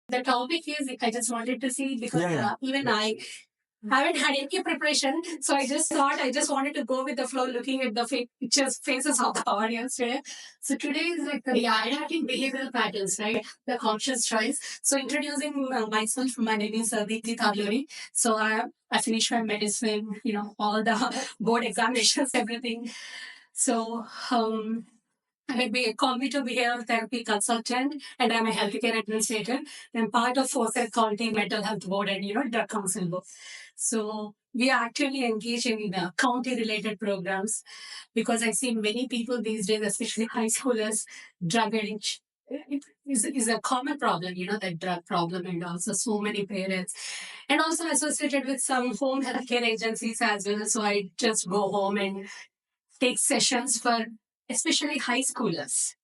The topic is, I just wanted to see because even I haven't had any preparation. So I just thought I just wanted to go with the flow, looking at the pictures, faces of the audience today. So today is like adapting behavioral patterns, right? The conscious choice. So introducing myself, my name is Deepthi Talluri. So I finished my medicine, all the board examinations, everything. So I'm a cognitive behavioral therapy consultant and I'm a healthcare administrator. I'm part of Forsyth County Mental Health Board and, drug council board. So we are actually engaged in the county related programs because I see many people these days, especially high schoolers, drug addiction. It is a common problem, that drug problem, and also so many parents, and also associated with some home healthcare agencies as well. So I just go home and take sessions for especially high schoolers.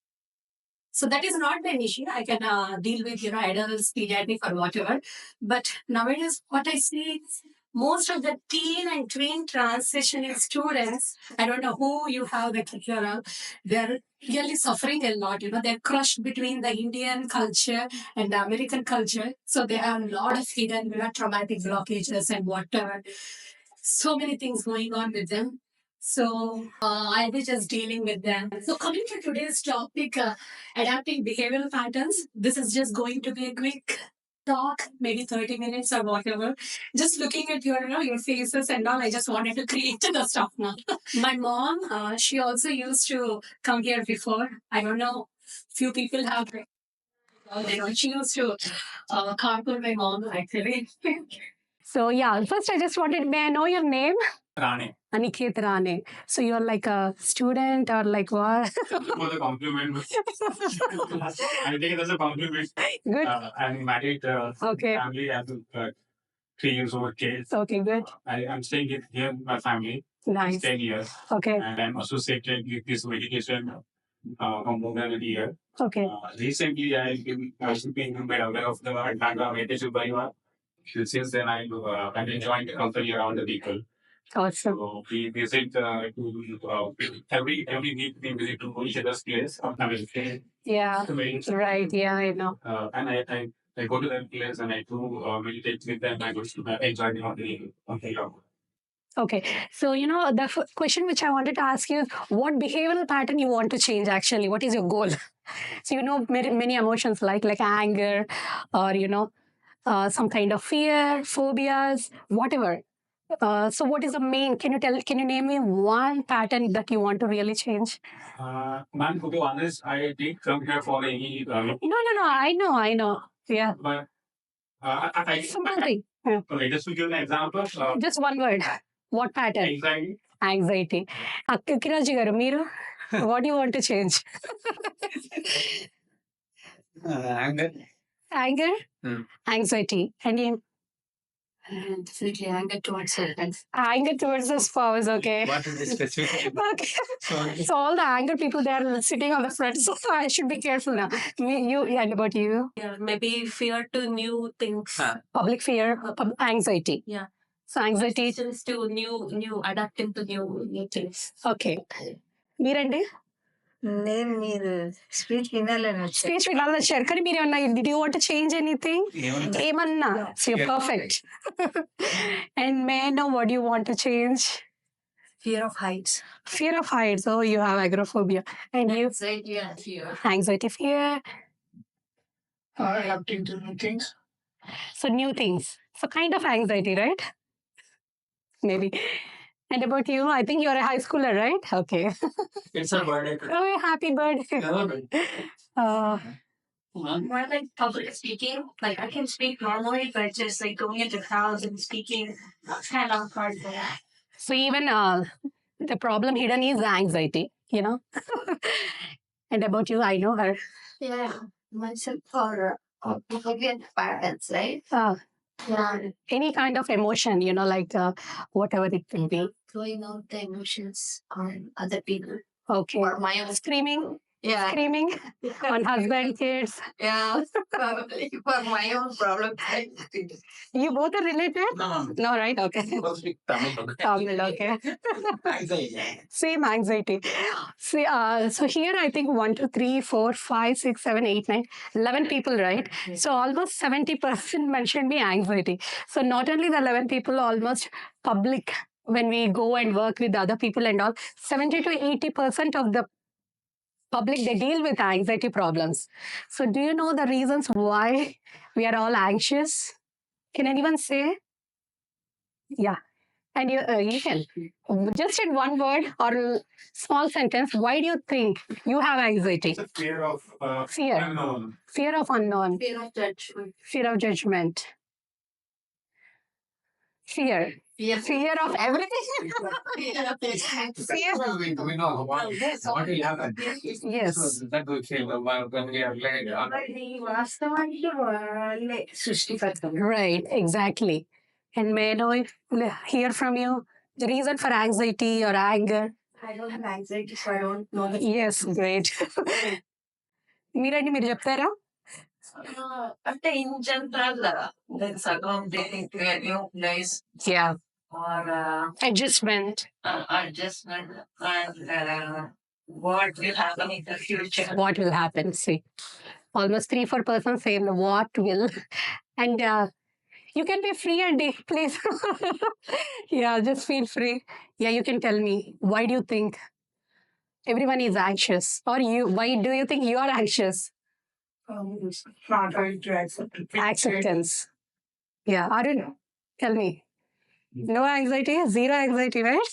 So that is not an issue. I can deal with, adults, pediatric or whatever. But nowadays, what I see, most of the teen and tween transitioning students, I don't know who you have the picture of, they're really suffering a lot. They're crushed between the Indian culture and the American culture. So they have a lot of hidden, traumatic blockages and whatever. So many things going on with them. So I'll be just dealing with them. So coming to today's topic, adapting behavioral patterns. This is just going to be a quick talk, maybe 30 minutes or whatever. Just looking at your faces and all, I just wanted to create the stuff now. My mom, she also used to come here before. I don't know, few people have. She used to carpool my mom actually. So yeah, first I just wanted, may I know your name? Rane. Aniket Rane. So you're like a student or like what? For the compliment. I take it as a compliment. Good. I'm married. Okay. Family has 3 years old kids. Okay, good. I'm staying here with my family. Nice. 10 years. Okay. And I'm associated with this medication for more than a year. Okay. Recently, I've been made aware of the Tanga meditation by since then, I've been joined the company around the people. Awesome. So we visit to every week we visit to each other's place. Yeah. Right. Yeah, I know. And I go to that place and I do meditate with them. I go to enjoy the holiday. Okay. So, the question which I wanted to ask you is what behavioral pattern you want to change actually? What is your goal? So, many emotions like anger or, some kind of fear, phobias, whatever. So what is the main, can you name me one pattern that you want to really change? Man, to be honest, I did come here for any... No, I know. Yeah. But simple thing. Yeah. Okay, just to give an example. Just one word. What pattern? Anxiety. Anxiety. Kiraji garu, meeru? What do you want to change? Anger. Anger? Anxiety. And you? Definitely anger towards husbands. Anger towards the spouse, okay. What is the specific? Okay. Sorry. So all the anger people, they are sitting on the front, so I should be careful now. And about you? Yeah, maybe fear to new things. Public fear, anxiety. Yeah. So anxiety is to new adapting to new things. Okay. Mirandi? నేను మీరు speech వినాలని వచ్చారు speech వినాలని వచ్చారు కానీ మీరు ఏమన్నా did you want to change anything ఏమన్నా so you're perfect and may I know what you want to change fear of heights oh you have agoraphobia and you anxiety fear adapting to new things so new things so kind of anxiety right maybe. And about you, I think you're a high schooler, right? Okay. It's her birthday. Oh, happy birthday. More like public speaking. Like I can speak normally, but just like going into crowds and speaking, it's kind of hard for that. So even the problem hidden is the anxiety, And about you, I know her. Yeah, myself for behavior parents, right? Yeah. Any kind of emotion, like whatever it will be. Throwing out the emotions on other people. Okay. Or my own. Screaming? screaming on husband, kids. Probably for my own problem. You both are related? No, right? Okay. Tamil, okay. Same anxiety. See, so here I think 1, 2, 3, 4, 5, 6, 7, 8, 9, 11 people, right? So almost 70% mentioned me anxiety. So not only the 11 people, almost public, when we go and work with other people and all, 70 to 80% of the public, they deal with anxiety problems. So do you know the reasons why we are all anxious? Can anyone say? Yeah. And you can just in one word or small sentence. Why do you think you have anxiety? It's a fear of Fear. unknown. Fear of unknown. Fear of judgment. Fear of judgment. Fear. Fear of everything. Fear of Fear. we know what will happen. Yes. So that we feel when we are late. Right, exactly. And may I know hear from you the reason for anxiety or anger? I don't have anxiety, so I don't know. Yes, great. మీరండి మీరు చెప్తారా? అంటే in general సగం dating new place Yeah. or Adjustment. adjustment and what will happen in the future. What will happen? See, almost 3, 4% say what will, and you can be free and please. Yeah, just feel free. Yeah, you can tell me why do you think everyone is anxious, or you? Why do you think you are anxious? It's not going to accept it. Acceptance. Yeah, Arun, tell me. No anxiety, zero anxiety, right?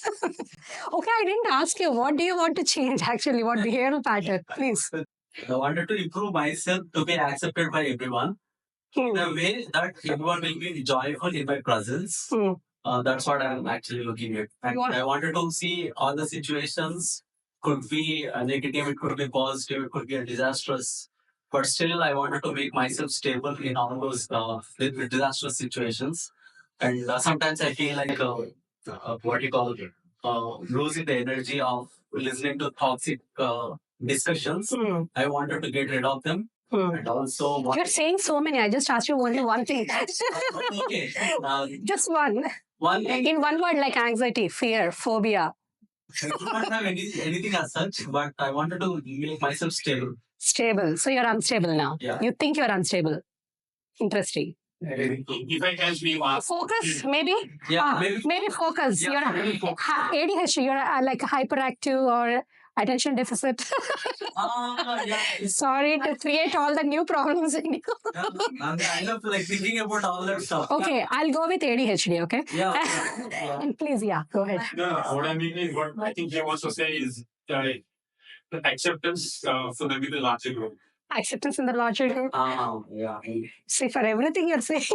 Okay, I didn't ask you. What do you want to change actually? What behavioral pattern? Please. I wanted to improve myself to be accepted by everyone in a way that everyone will be joyful in my presence. That's what I'm actually looking at. And I wanted to see all the situations could be negative, it could be positive, it could be a disastrous. But still, I wanted to make myself stable in all those disastrous situations. And sometimes I feel like what you call losing the energy of listening to toxic discussions. I wanted to get rid of them. And also, You're saying so many. I just asked you only one thing. okay, Just one. one thing. In one word, like anxiety, fear, phobia. I do not have anything as such, but I wanted to make myself stable. Stable. So you're unstable now. Yeah. You think you're unstable. Interesting. If I can be asked. Focus, maybe? Yeah, maybe focus. Yeah, You're maybe focus. ADHD, you're like hyperactive or attention deficit. Yeah. Sorry to create all the new problems in you. I love like thinking about all that stuff. Okay, I'll go with ADHD, okay? Yeah. And please, yeah, go ahead. No, what I mean is, what I think he wants to say is the acceptance for the larger group. Acceptance in the larger group. Yeah. See, for everything you're saying,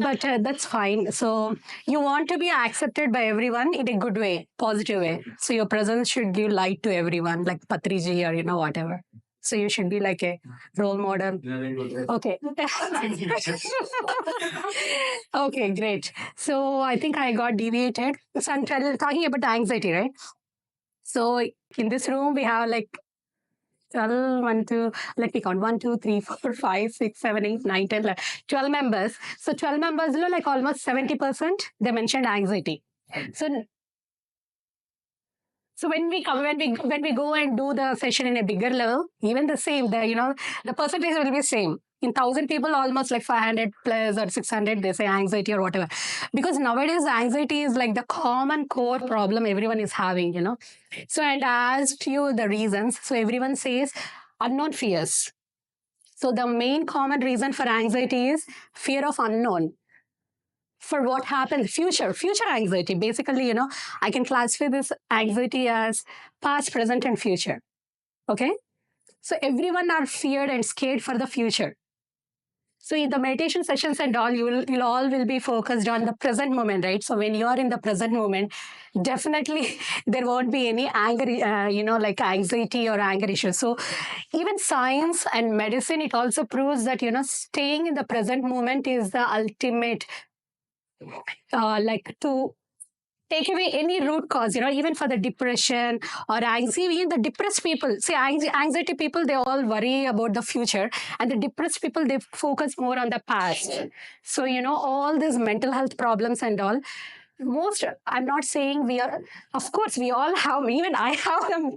but that's fine. So you want to be accepted by everyone in a good way, positive way. So your presence should give light to everyone, like Patriji or whatever. So you should be like a role model. Okay. Okay, great. So I think I got deviated. So I'm talking about anxiety, right? So in this room we have like 12, 1, 2, let me count 1, 2, 3, 4, 5, 6, 7, 8, 9, 10, 11, 12 members. So 12 members, like almost 70%, they mentioned anxiety. So when we go and do the session in a bigger level, even the same, the percentage will be same. In 1,000 people, almost like 500 plus or 600, they say anxiety or whatever. Because nowadays, anxiety is like the common core problem everyone is having, So, and I asked you the reasons. So everyone says unknown fears. So the main common reason for anxiety is fear of unknown. For what happens, future anxiety. Basically, I can classify this anxiety as past, present, and future. Okay? So everyone are feared and scared for the future. So in the meditation sessions and all, you'll all will be focused on the present moment, right? So when you are in the present moment, definitely there won't be any anger, like anxiety or anger issues. So even science and medicine, it also proves that, staying in the present moment is the ultimate, like to take away any root cause, even for the depression or anxiety, even the depressed people. See, anxiety people, they all worry about the future, and the depressed people, they focus more on the past. So, all these mental health problems and all. I'm not saying we are, of course, we all have, even I have them.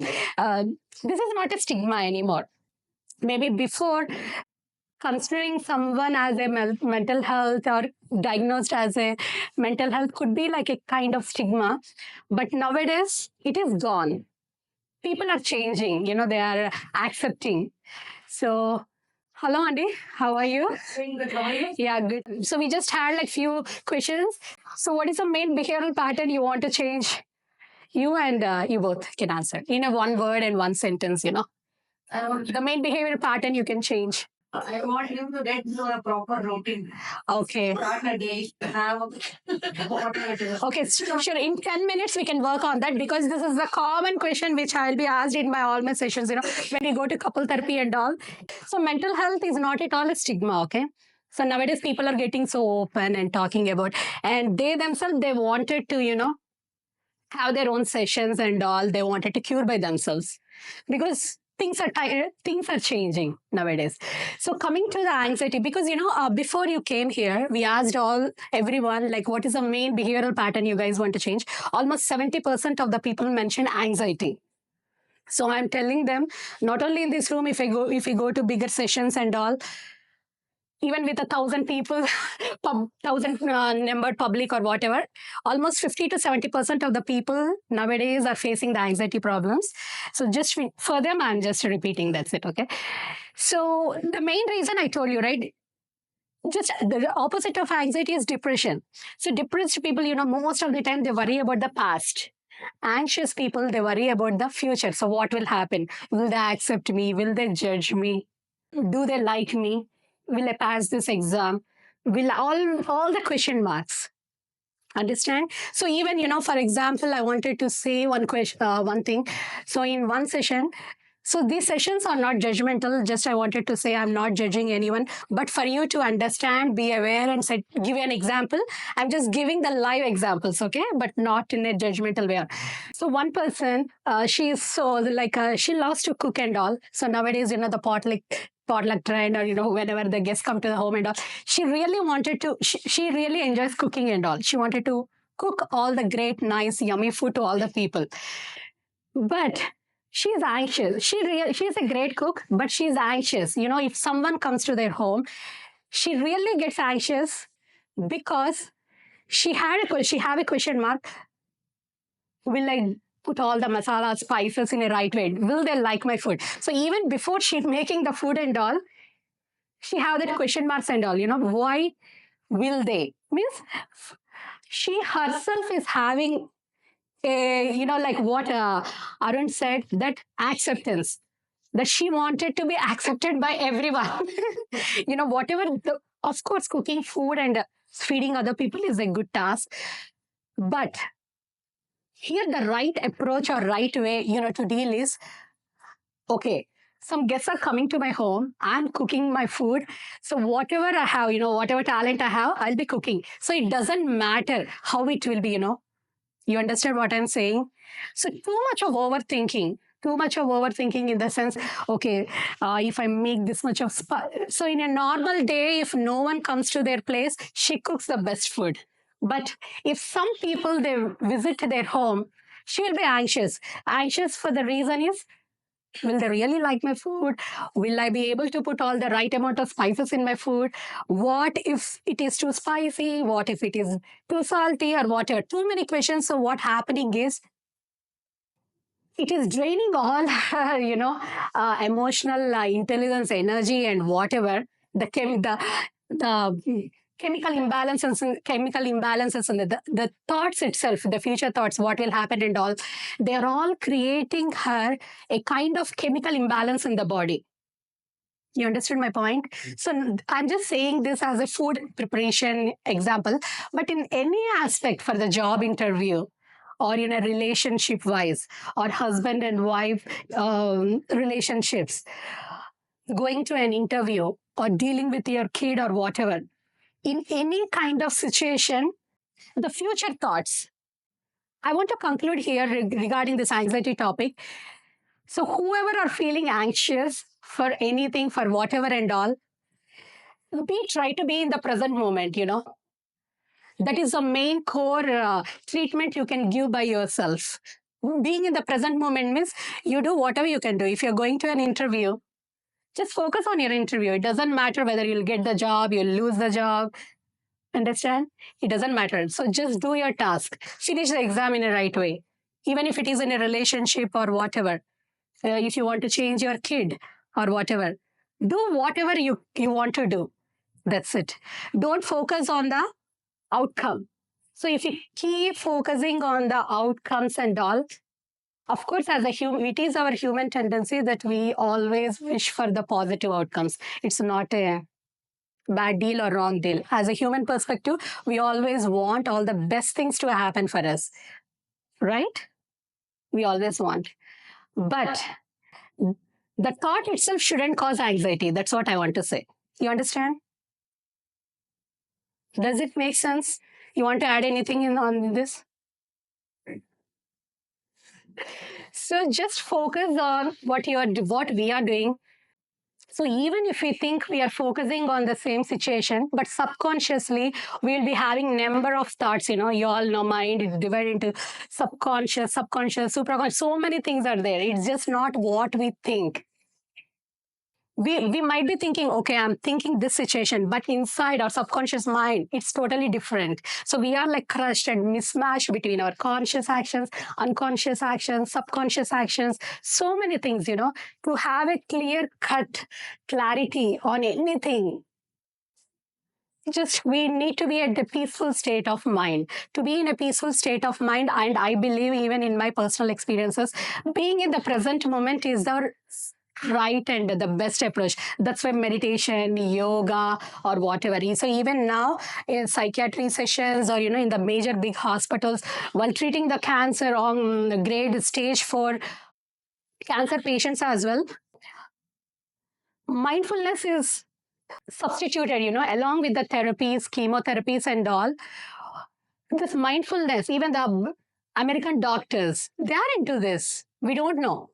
This is not a stigma anymore. Maybe before, considering someone as a mental health or diagnosed as a mental health could be like a kind of stigma, but nowadays it is gone. People are changing, they are accepting. So hello Andy, how are you? Yeah, good. So we just had like few questions. So what is the main behavioral pattern you want to change? You and you both can answer in a one word and one sentence. The main behavior pattern you can change. I want him to get to a proper routine. Okay. Start a day, have okay, sure. In 10 minutes, we can work on that because this is the common question which I'll be asked in my all my sessions, when we go to couple therapy and all. So mental health is not at all a stigma, okay? So nowadays people are getting so open and talking about, and they themselves, they wanted to, have their own sessions and all. They wanted to cure by themselves because things are changing nowadays. So coming to the anxiety, because before you came here, we asked everyone like, what is the main behavioral pattern you guys want to change? Almost 70% of the people mentioned anxiety. So I'm telling them, not only in this room, if we go to bigger sessions and all, even with 1,000 people, 1,000 numbered public or whatever, almost 50 to 70% of the people nowadays are facing the anxiety problems. So just for them, I'm just repeating, that's it, okay? So the main reason I told you, right? Just the opposite of anxiety is depression. So depressed people, most of the time they worry about the past. Anxious people, they worry about the future. So what will happen? Will they accept me? Will they judge me? Do they like me? Will I pass this exam? Will all the question marks? Understand? So even for example, I wanted to say one thing. So in one session, so these sessions are not judgmental. Just I wanted to say I'm not judging anyone, but for you to understand, be aware, and give you an example. I'm just giving the live examples, okay, but not in a judgmental way. So one person, she is so like she loves to cook and all. So nowadays, the potluck trend, or whenever the guests come to the home and all, she really wanted to. She really enjoys cooking and all. She wanted to cook all the great, nice, yummy food to all the people, but she's anxious. She's a great cook, but she's anxious. If someone comes to their home, she really gets anxious because she have a question mark. Will I put all the masala spices in a right way? Will they like my food? So even before she's making the food and all, she have that question marks and all. Why will they? Means she herself is having like what Arun said, that acceptance, that she wanted to be accepted by everyone. Whatever, of course, cooking food and feeding other people is a good task. But here, the right approach or right way, to deal is, okay, some guests are coming to my home. I'm cooking my food. So whatever I have, whatever talent I have, I'll be cooking. So it doesn't matter how it will be. You understand what I'm saying? So too much of overthinking in the sense, okay, if I make this much of so in a normal day, if no one comes to their place, she cooks the best food. But if some people, they visit their home, she will be anxious for the reason is, will they really like my food? Will I be able to put all the right amount of spices in my food? What if it is too spicy? What if it is too salty or whatever? Too many questions. So what happening is, it is draining all, emotional intelligence, energy, and whatever the chemical imbalances and the thoughts itself, the future thoughts, what will happen and all, they're all creating her a kind of chemical imbalance in the body. You understood my point? So I'm just saying this as a food preparation example, but in any aspect for the job interview, or in a relationship wise, or husband and wife relationships, going to an interview or dealing with your kid or whatever, in any kind of situation, the future thoughts, I want to conclude here regarding this anxiety topic. So whoever are feeling anxious for anything, for whatever and all, try to be in the present moment, That is the main core treatment you can give by yourself. Being in the present moment means you do whatever you can do. If you're going to an interview, just focus on your interview. It doesn't matter whether you'll get the job, you'll lose the job. Understand? It doesn't matter. So just do your task. Finish the exam in a right way. Even if it is in a relationship or whatever. If you want to change your kid or whatever, do whatever you want to do. That's it. Don't focus on the outcome. So if you keep focusing on the outcomes and all, of course, as a human, it is our human tendency that we always wish for the positive outcomes. It's not a bad deal or wrong deal. As a human perspective, we always want all the best things to happen for us, right? We always want. But the thought itself shouldn't cause anxiety. That's what I want to say. You understand? Does it make sense? You want to add anything in on this? So just focus on what we are doing. So even if we think we are focusing on the same situation, but subconsciously we'll be having number of thoughts. You all know mind is divided into subconscious, supraconscious. So many things are there. It's just not what we think. We might be thinking, okay, I'm thinking this situation, but inside our subconscious mind, it's totally different. So we are like crushed and mismatched between our conscious actions, unconscious actions, subconscious actions, so many things, to have a clear cut clarity on anything. Just we need to be at the peaceful state of mind. To be in a peaceful state of mind, and I believe even in my personal experiences, being in the present moment is the right and the best approach. That's why meditation, yoga, or whatever. So even now in psychiatry sessions or in the major big hospitals, while treating the cancer on grade stage 4 cancer patients as well, mindfulness is substituted, along with the therapies, chemotherapies and all. This mindfulness, even the American doctors, they are into this. We don't know.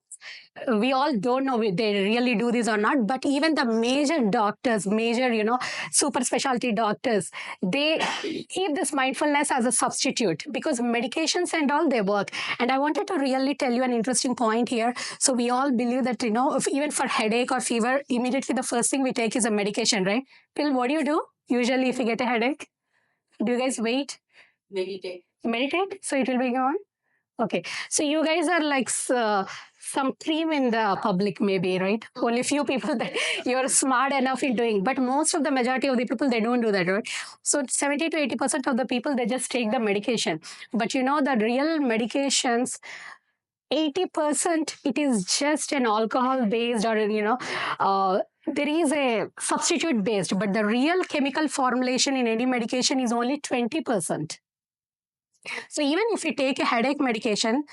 We all don't know if they really do this or not, but even the major doctors, super specialty doctors, they keep this mindfulness as a substitute because medications and all, they work. And I wanted to really tell you an interesting point here. So we all believe that, if even for headache or fever, immediately the first thing we take is a medication, right? Till what do? Usually if you get a headache, do you guys wait? Meditate? So it will be gone? Okay. So you guys are like some cream in the public maybe, right? Only few people that you're smart enough in doing. But most of the majority of the people, they don't do that, right? So 70 to 80% of the people, they just take the medication. But the real medications, 80% it is just an alcohol based or there is a substitute based, but the real chemical formulation in any medication is only 20%. So even if you take a headache medication,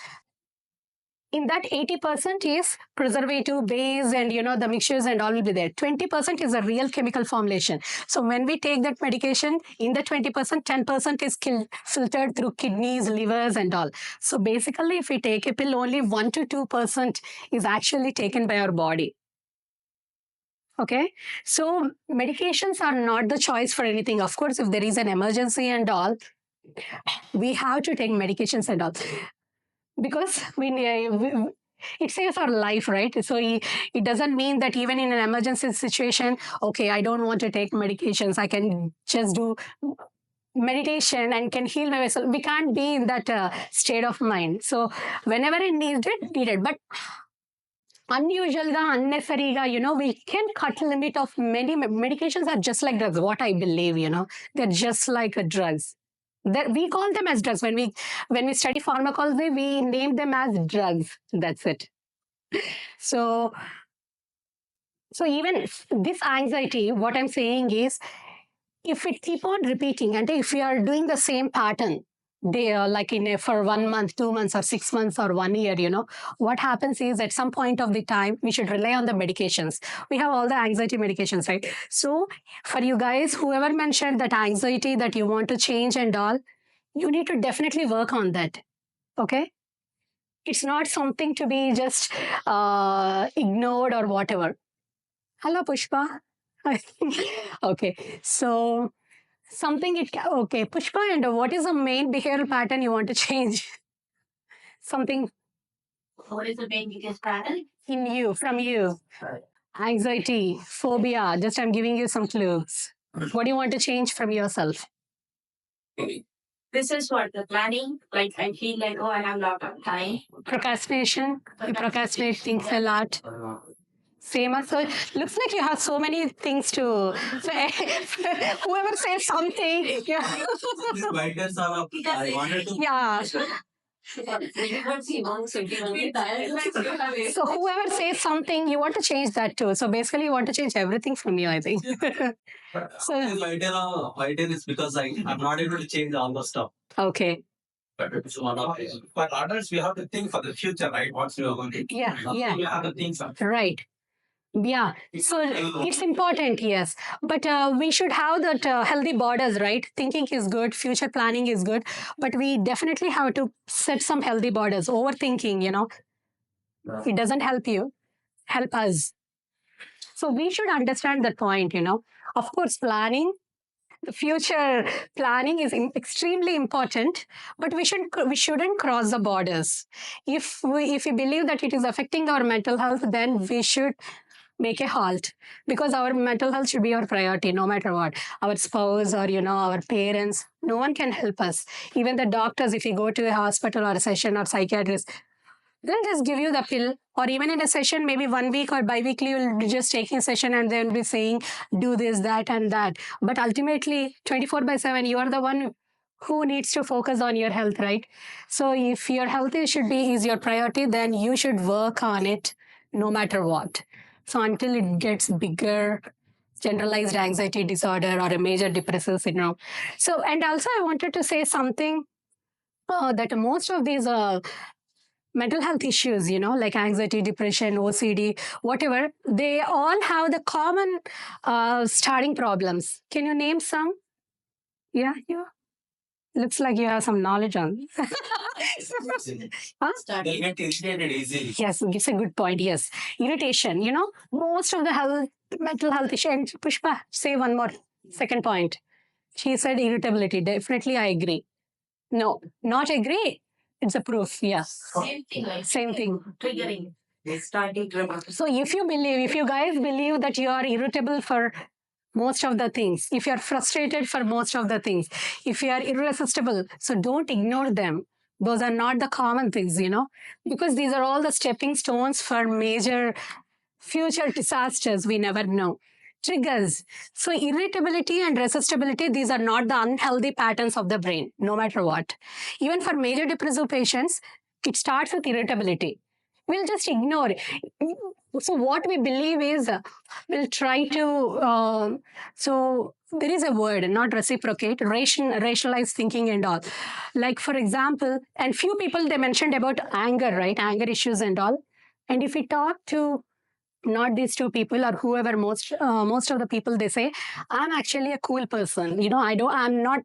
in that 80% is preservative based and the mixtures and all will be there. 20% is a real chemical formulation. So when we take that medication, in the 20%, 10% is filtered through kidneys, livers and all. So basically if we take a pill, only 1 to 2% is actually taken by our body. Okay, so medications are not the choice for anything. Of course, if there is an emergency and all, we have to take medications and all. Because it saves our life, right? So it doesn't mean that even in an emergency situation, okay, I don't want to take medications, I can just do meditation and can heal myself. We can't be in that state of mind. So whenever it needed, but unusual, unnecessary, we can cut the limit of many medications are just like drugs. What I believe, they're just like drugs. We call them as drugs. When we study pharmacology, we name them as drugs. That's it. So even this anxiety, what I'm saying is, if we keep on repeating, and if we are doing the same pattern, like for 1 month, 2 months, or 6 months, or 1 year, what happens is at some point of the time, we should rely on the medications. We have all the anxiety medications, right? So for you guys, whoever mentioned that anxiety that you want to change and all, you need to definitely work on that. Okay? It's not something to be just ignored or whatever. Hello, Pushpa. Okay, so something okay, Pushpa, and what is the main behavioral pattern you want to change? Something. What is the main biggest pattern? In you, from you. Anxiety, phobia. Just I'm giving you some clues. What do you want to change from yourself? This is what the planning. Like I feel like I have a lot of time. Procrastination. You procrastinate things a lot. Same as so. Looks like you have so many things to. So, whoever says something, yeah. These writers are up. I wanted to. Yeah. So whoever says something, you want to change that too. So basically, you want to change everything from you, I think. So writer is because I'm not able to change all the stuff. Okay. But it's one of for others, we have to think for the future, right? What's your going to Yeah. We have to think for. Right. Yeah, so it's important, yes. But we should have that healthy borders, right? Thinking is good, future planning is good, but we definitely have to set some healthy borders. Overthinking, it doesn't help you, help us. So we should understand that point, Of course, planning, the future planning is extremely important, but we shouldn't cross the borders. If we believe that it is affecting our mental health, then we should make a halt, because our mental health should be our priority no matter what. Our spouse or our parents, no one can help us. Even the doctors, if you go to a hospital or a session or psychiatrist, they'll just give you the pill, or even in a session maybe 1 week or bi-weekly you'll be just taking a session and they'll be saying do this, that and that. But ultimately 24/7 you are the one who needs to focus on your health, right? So if your health is your priority, then you should work on it no matter what. So until it gets bigger, generalized anxiety disorder or a major depressive syndrome. So, and also I wanted to say something, that most of these mental health issues, like anxiety, depression, OCD, whatever, they all have the common starting problems. Can you name some? Yeah, yeah. Looks like you have some knowledge on. Huh? They get irritated easily. Yes, it's a good point. Yes, irritation. Most of the mental health issue. And Pushpa, say one more. Second point. She said irritability. Definitely, I agree. No, not agree. It's a proof. Yeah. Same thing. Like Same thing. triggering. Starting dramatic. So if you guys believe that you are irritable for most of the things, if you are frustrated for most of the things, if you are irresistible, so don't ignore them. Those are not the common things, because these are all the stepping stones for major future disasters we never know. Triggers. So irritability and resistibility, these are not the unhealthy patterns of the brain, no matter what. Even for major depressive patients, it starts with irritability. We'll just ignore it. So what we believe is, we'll try to, so there is a word, not reciprocate, rationalize thinking and all. Like for example, and few people, they mentioned about anger, right? Anger issues and all. And if we talk to not these two people or whoever, most of the people, they say, I'm actually a cool person. I'm not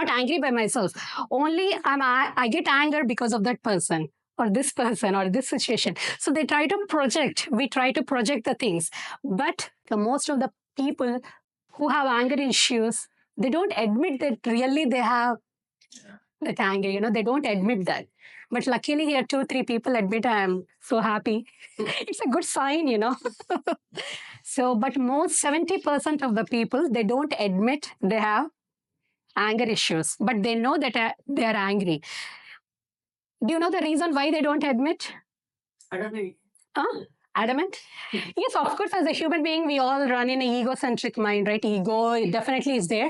angry by myself. Only I get anger because of that person or this person or this situation. So they try to project. We try to project the things, but the most of the people who have anger issues, they don't admit that really they have that anger. They don't admit that. But luckily, here 2-3 people admit. I am so happy. It's a good sign. So, but most 70% of the people, they don't admit they have anger issues, but they know that they are angry. Do you know the reason why they don't admit? I don't know. Adamant? Yes, of course, as a human being, we all run in an egocentric mind, right? Ego definitely is there.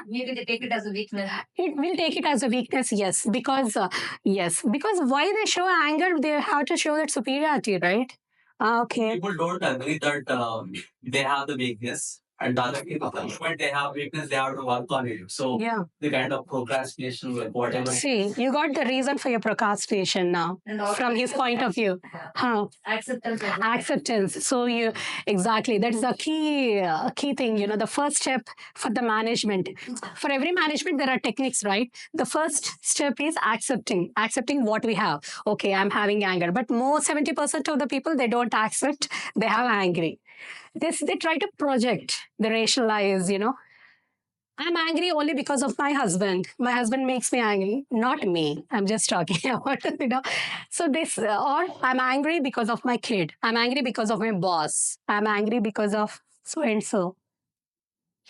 Maybe they take it as a weakness. It will take it as a weakness, yes. Because why they show anger, they have to show that superiority, right? Okay. People don't agree that they have the weakness. And the other people, when they have weakness, they have to work on it. So Yeah. the kind of procrastination, like whatever. See, you got the reason for your procrastination now from his point of view. Huh? Acceptance. Acceptance. So you exactly that is the key thing. You know, the first step for the management. For every management, there are techniques, right? The first step is accepting what we have. Okay, I'm having anger, but more 70% of the people they don't accept. They have angry. They try to project, they rationalize. You know, I'm angry only because of my husband. My husband makes me angry, not me. I'm just talking about, you know. So this, or I'm angry because of my kid. I'm angry because of my boss. I'm angry because of so and so.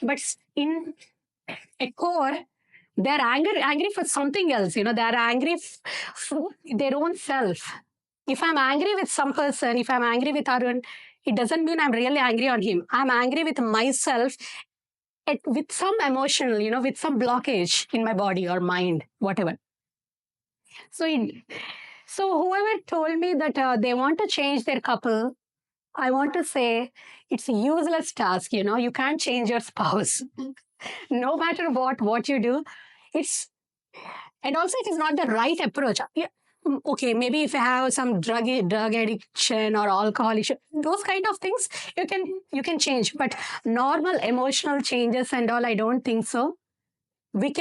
But in a core, they're angry for something else. You know, they're angry for their own self. If I'm angry with some person, if I'm angry with Arun, it doesn't mean I'm really angry on him. I'm angry with myself with some emotional, you know, with some blockage in my body or mind, whatever. So, so whoever told me that they want to change their couple, I want to say it's a useless task. You know, you can't change your spouse, no matter what you do. It's and also it is not the right approach. Yeah. Okay, maybe if you have some drug addiction or alcohol issue, those kind of things you can change. But normal emotional changes and all, I don't think so. We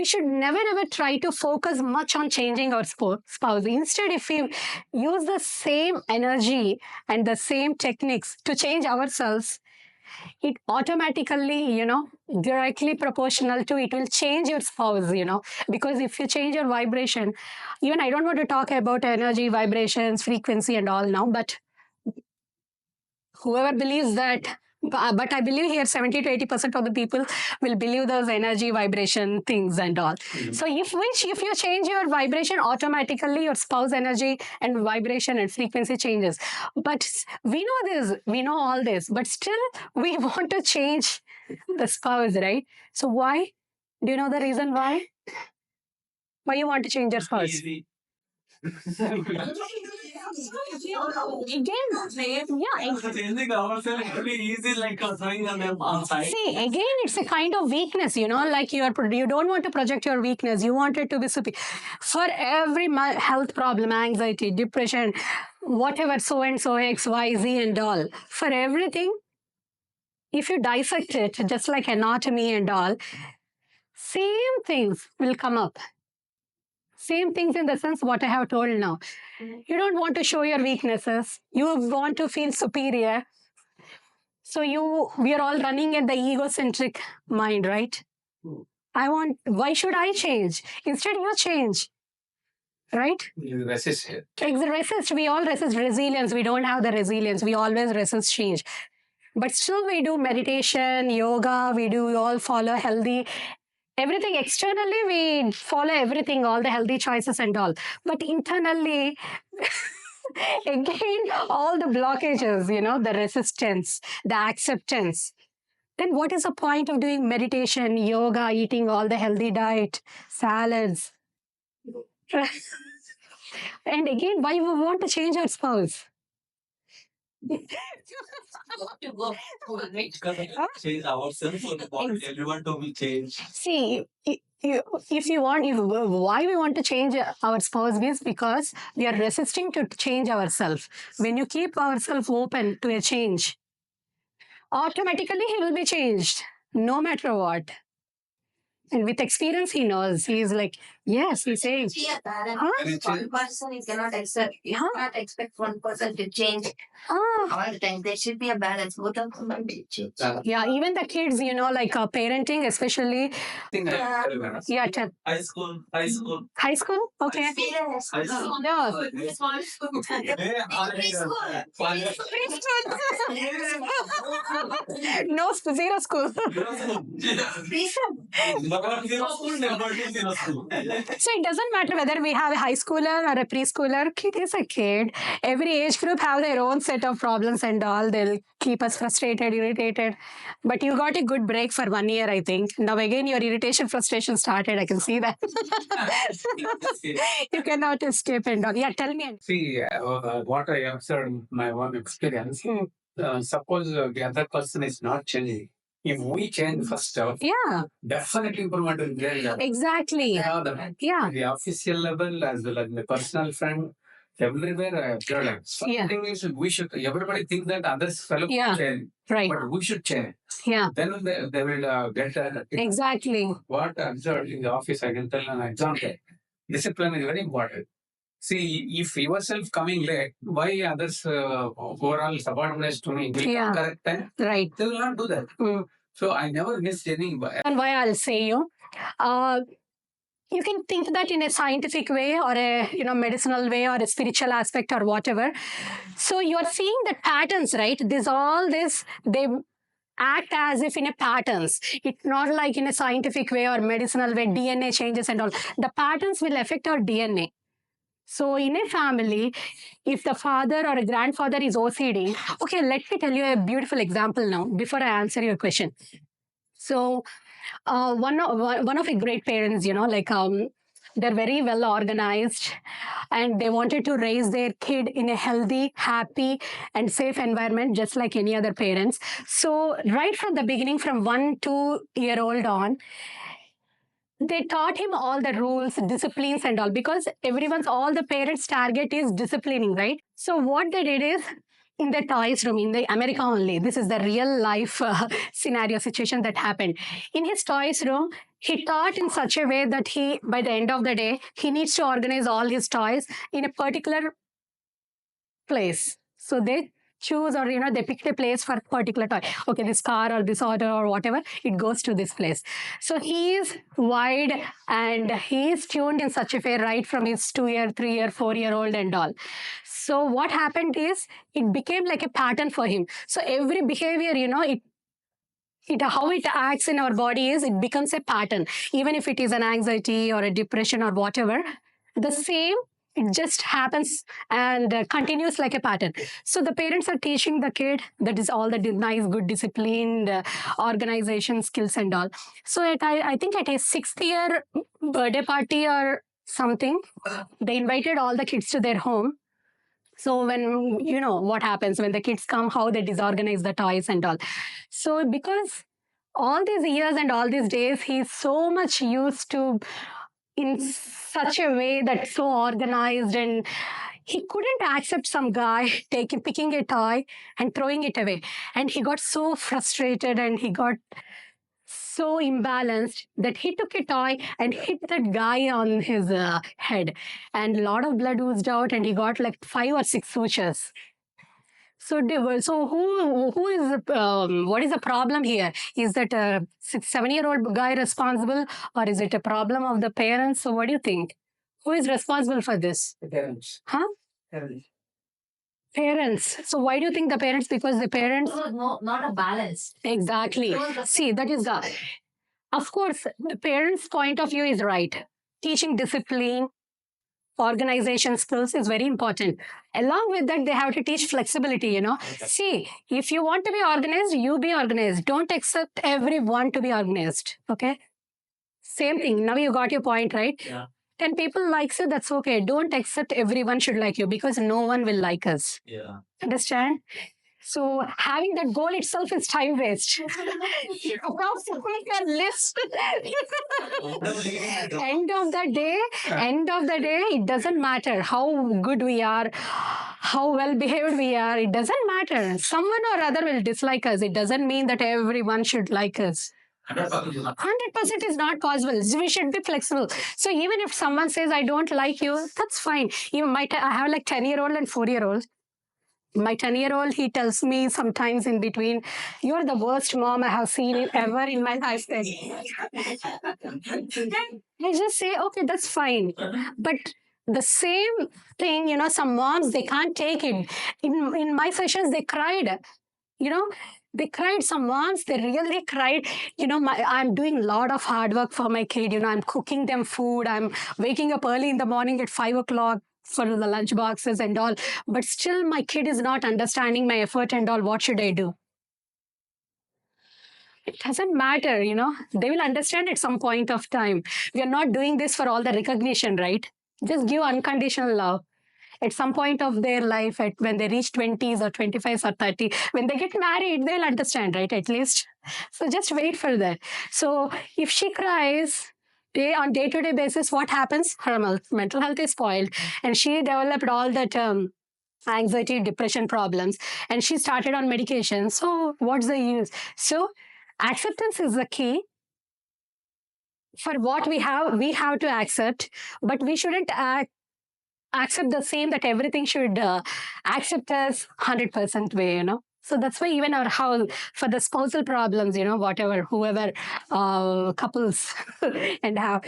should never ever try to focus much on changing our spouse. Instead, if we use the same energy and the same techniques to change ourselves, it automatically, you know, directly proportional to it will change your spouse, you know, because if you change your vibration, even I don't want to talk about energy, vibrations, frequency and all now, but whoever believes that, but I believe here 70 to 80% of the people will believe those energy vibration things and all. So if you change your vibration, automatically your spouse energy and vibration and frequency changes. But we know this, we know all this, but still we want to change the spouse, right? So why? Do you know the reason why? Why you want to change your spouse? Easy. Again, yeah. Changing ourselves very easy, like throwing them outside. See, again, it's a kind of weakness, you know, like you don't want to project your weakness. You want it to be superior. For every health problem, anxiety, depression, whatever, so and so, X, Y, Z, and all, for everything, if you dissect it, just like anatomy and all, same things will come up. Same things in the sense what I have told now. You don't want to show your weaknesses. You want to feel superior. So we are all running at the egocentric mind, right? Why should I change? Instead, you change, right? You resist it. Resist. We all resist resilience. We don't have the resilience. We always resist change. But still, we do meditation, yoga. We all follow healthy. Everything externally, we follow everything, all the healthy choices and all. But internally, again, all the blockages, you know, the resistance, the acceptance. Then what is the point of doing meditation, yoga, eating all the healthy diet, salads? And again, why we want to change our spouse? Change ourselves, so want everyone to be changed. See, why we want to change our spouse is because we are resisting to change ourselves. When you keep ourselves open to a change, automatically he will be changed, no matter what. And with experience, he knows. He's like, yes, he's saying. One person you cannot accept. You cannot expect one person to change all the time. There should be a balance. Both of them will be changed. Yeah, even the kids, you know, like parenting, especially. Yeah, High school. High school? Okay. High school. No. No, zero school. So it doesn't matter whether we have a high schooler or a preschooler. Kid is a kid. Every age group have their own set of problems and all. They'll keep us frustrated, irritated. But you got a good break for 1 year, I think. Now again, your irritation, frustration started. I can see that. You cannot escape and all. Yeah, tell me. See, what I observed in my own experience, suppose the other person is not changing. If we change first, definitely improvement will be there. Exactly. The official level as well as the personal friend, everywhere. Thing is, we should. Everybody thinks that others fellow change, Right. but we should change. Then they will get Exactly. what I observed in the office. I can tell an example. Discipline is very important. See, if yourself coming late, why others overall subordinates to me will come correct time? Right. They will not do that. So I never missed any. And why I'll say you can think that in a scientific way or a medicinal way or a spiritual aspect or whatever. So you are seeing the patterns, right? They act as if in a patterns. It's not like in a scientific way or medicinal way, DNA changes and all. The patterns will affect our DNA. So in a family, if the father or a grandfather is OCD, okay, let me tell you a beautiful example now before I answer your question. So one of a great parents, they're very well organized and they wanted to raise their kid in a healthy, happy and safe environment just like any other parents. So right from the beginning, from 1-2-year-old on, they taught him all the rules, disciplines and all, because all the parents' target is disciplining, right? So what they did is, in the toys room, in the America only, this is the real life scenario situation that happened. In his toys room, he taught in such a way that by the end of the day, he needs to organize all his toys in a particular place. So they choose or they pick a place for a particular toy. Okay, this car or this auto or whatever, it goes to this place. So he is wide and he is tuned in such a way right from his 2-year, 3-year, 4-year-old and all. So what happened is it became like a pattern for him. So every behavior, how it acts in our body is it becomes a pattern. Even if it is an anxiety or a depression or whatever, the same, it just happens and continues like a pattern. So the parents are teaching the kid that is all the nice, good, disciplined organization skills and all. So I think at a 6th year birthday party or something, they invited all the kids to their home. So when, what happens when the kids come, how they disorganize the toys and all. So because all these years and all these days, he's so much used to in such a way that's so organized, and he couldn't accept some guy picking a toy and throwing it away. And he got so frustrated and he got so imbalanced that he took a toy and hit that guy on his head, and a lot of blood oozed out and he got like 5 or 6 sutures. So who is what is the problem here? Is that a 7-year-old guy responsible, or is it a problem of the parents? So what do you think? Who is responsible for this? The parents. Huh? Parents. So why do you think the parents? Because the parents... No, not a balance. Exactly. See, that is the... Of course, the parents' point of view is right. Teaching discipline, organization skills is very important. Along with that, they have to teach flexibility, Okay. See, if you want to be organized, you be organized. Don't accept everyone to be organized. Okay? Same thing. Now you got your point, right? Yeah. 10 people likes you, that's okay. Don't accept everyone should like you, because no one will like us. Yeah. Understand? So having that goal itself is time waste. Approximately a list. End of the day, it doesn't matter how good we are, how well behaved we are. It doesn't matter. Someone or other will dislike us. It doesn't mean that everyone should like us. 100% is not possible. We should be flexible. So even if someone says, I don't like you, that's fine. I have like 10-year-old and 4-year-old. My 10-year-old, he tells me sometimes in between, you're the worst mom I have seen ever in my life. I just say, okay, that's fine. But the same thing, some moms, they can't take it. In my sessions, they cried. They cried. Some moms, they really cried. I'm doing a lot of hard work for my kid. I'm cooking them food. I'm waking up early in the morning at 5 o'clock for the lunch boxes and all. But still, my kid is not understanding my effort and all. What should I do? It doesn't matter, They will understand at some point of time. We are not doing this for all the recognition, right? Just give unconditional love. at some point of their life, when they reach 20s or 25s or 30, when they get married, they'll understand, right? At least. So just wait for that. So if she cries, on day-to-day basis, what happens? Her mental health is spoiled, and she developed all that anxiety, depression problems, and she started on medication. So what's the use? So acceptance is the key. For what we have to accept, but we shouldn't accept the same that everything should accept us 100% way, So that's why even our house, for the spousal problems, whatever, whoever couples and have,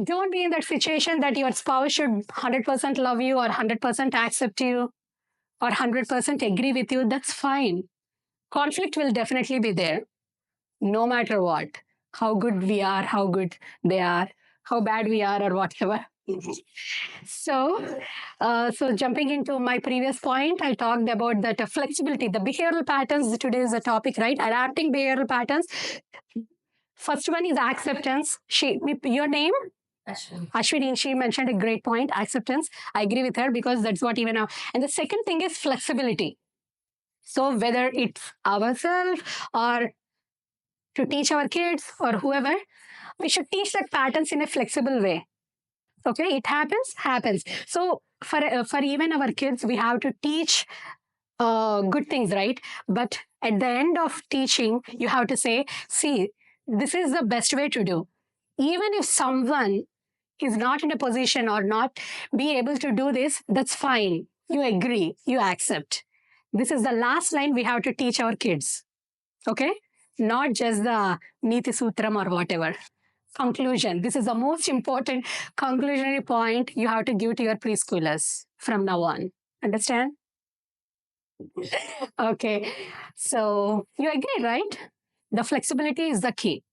don't be in that situation that your spouse should 100% love you or 100% accept you or 100% agree with you. That's fine. Conflict will definitely be there, no matter what. How good we are, how good they are, how bad we are, or whatever. So jumping into my previous point, I talked about that flexibility, the behavioral patterns. Today is the topic, right? Adapting behavioral patterns. First one is acceptance. Your name? Ashwini, she mentioned a great point, acceptance. I agree with her because that's what even now. And the second thing is flexibility. So whether it's ourselves or to teach our kids or whoever, we should teach that patterns in a flexible way. Okay, it happens. So for even our kids, we have to teach good things, right? But at the end of teaching, you have to say, see, this is the best way to do. Even if someone is not in a position or not be able to do this, that's fine. You agree, you accept. This is the last line we have to teach our kids. Okay? Not just the Niti Sutram or whatever. Conclusion. This is the most important conclusionary point you have to give to your preschoolers from now on. Understand? Okay. So you agree, right? The flexibility is the key,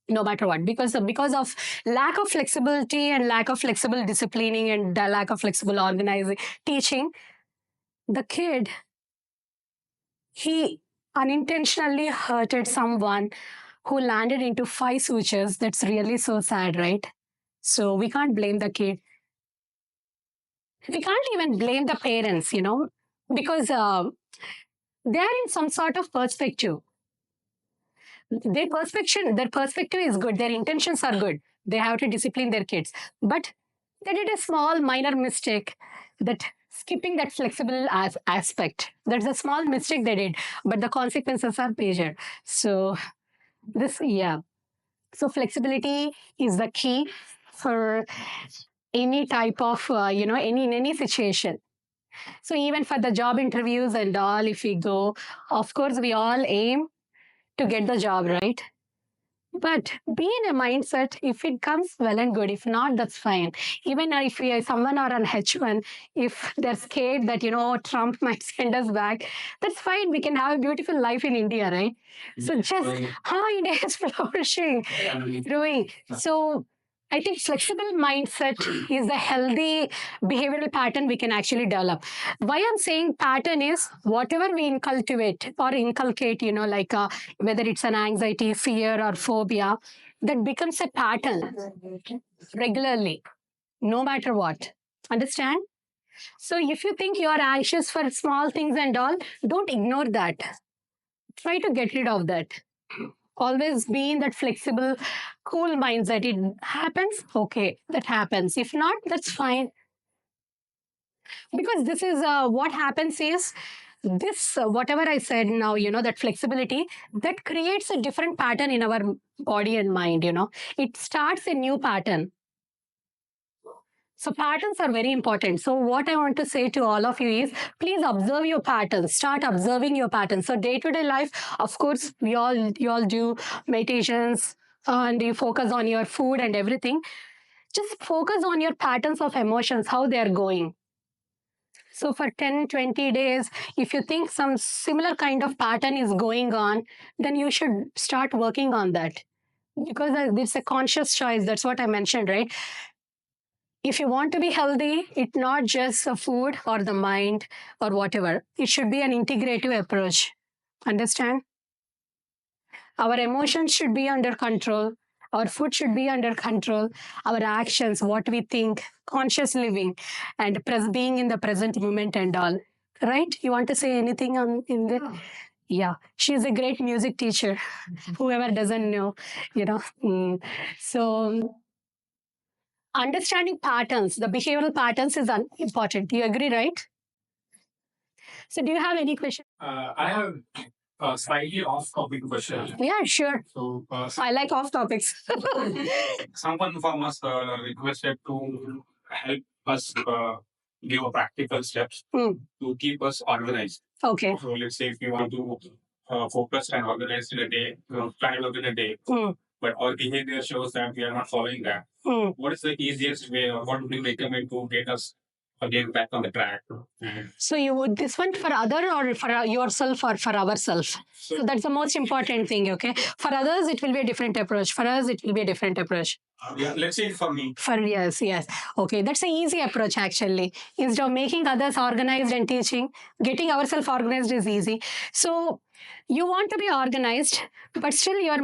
no matter what. Because of lack of flexibility and lack of flexible disciplining and the lack of flexible organizing, teaching, the kid, he unintentionally hurted someone who landed into 5 sutures. That's really so sad, right? So we can't blame the kid. We can't even blame the parents, because they are in some sort of perspective. Their perspective is good. Their intentions are good. They have to discipline their kids. But they did a small minor mistake, that skipping that flexible aspect. That's a small mistake they did, but the consequences are major. So yeah. So flexibility is the key for any type of, in any situation. So even for the job interviews and all, if we go, of course, we all aim to get the job, right? But be in a mindset, if it comes, well and good. If not, that's fine. Even if we are someone or an H1, if they're scared that, Trump might send us back, that's fine. We can have a beautiful life in India, right? So just, India is flourishing, growing. So I think flexible mindset is the healthy behavioral pattern we can actually develop. Why I'm saying pattern is whatever we cultivate or inculcate, like whether it's an anxiety, fear, or phobia, that becomes a pattern regularly, no matter what. Understand? So if you think you are anxious for small things and all, don't ignore that. Try to get rid of that. Always be in that flexible, cool mindset. It happens, okay, that happens. If not, that's fine. Because this is what happens is this, whatever I said now, that flexibility, that creates a different pattern in our body and mind, It starts a new pattern. So patterns are very important. So what I want to say to all of you is, please observe your patterns. Start observing your patterns. So day-to-day life, of course, you all do meditations and you focus on your food and everything. Just focus on your patterns of emotions, how they are going. So for 10, 20 days, if you think some similar kind of pattern is going on, then you should start working on that. Because it's a conscious choice. That's what I mentioned, right? If you want to be healthy, it's not just the food or the mind or whatever. It should be an integrative approach. Understand? Our emotions should be under control. Our food should be under control. Our actions, what we think, conscious living, and being in the present moment and all. Right? You want to say anything on in there? Yeah, she's a great music teacher. Whoever doesn't know, you know. So understanding patterns, the behavioral patterns is important. You agree, right? So do you have any question? I have a slightly off-topic question. Yeah, sure. So, I like off topics. someone from us requested to help us give a practical steps to keep us organized. Okay. So let's say if you want to focus and organize in a day, plan within a day, but our behavior shows that we are not following that. What is the easiest way, or what would you recommend to get us again back on the track? So you would this one for other or for yourself or for ourselves? So that's the most important thing, okay? For others, it will be a different approach. For us, it will be a different approach. Yeah, let's say for me. For yes. Okay, that's an easy approach actually. Instead of making others organized and teaching, getting ourselves organized is easy. So you want to be organized, but still your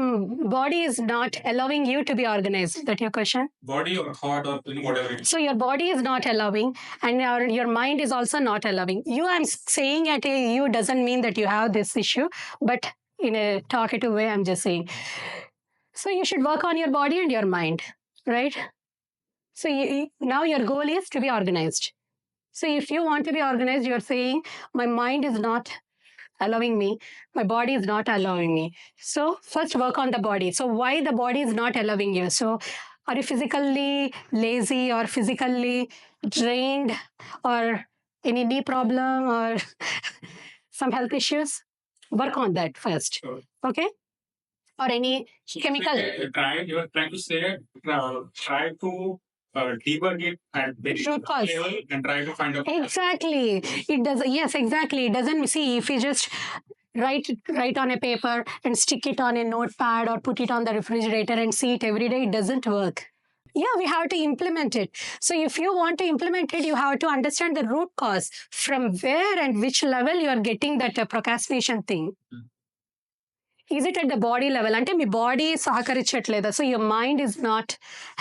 body is not allowing you to be organized. Is that your question? Body or thought or whatever. So your body is not allowing, and your mind is also not allowing. I'm saying at you doesn't mean that you have this issue, but in a talkative way, I'm just saying. So you should work on your body and your mind, right? So now your goal is to be organized. So if you want to be organized, you're saying my mind is not allowing me, my body is not allowing me. So first work on the body. So why the body is not allowing you? So are you physically lazy or physically drained or any knee problem or some health issues? Work on that first. Okay? Or any chemical. You are trying to say, try to debug it at the Root cause. level and try to find out. Exactly. It does. Yes, exactly. It doesn't see if you just write on a paper and stick it on a notepad or put it on the refrigerator and see it every day. It doesn't work. Yeah, we have to implement it. So if you want to implement it, you have to understand the root cause, from where and which level you are getting that procrastination thing. Is it at the body level? Ante మీ body సహకరించట్లేదా? So your mind is not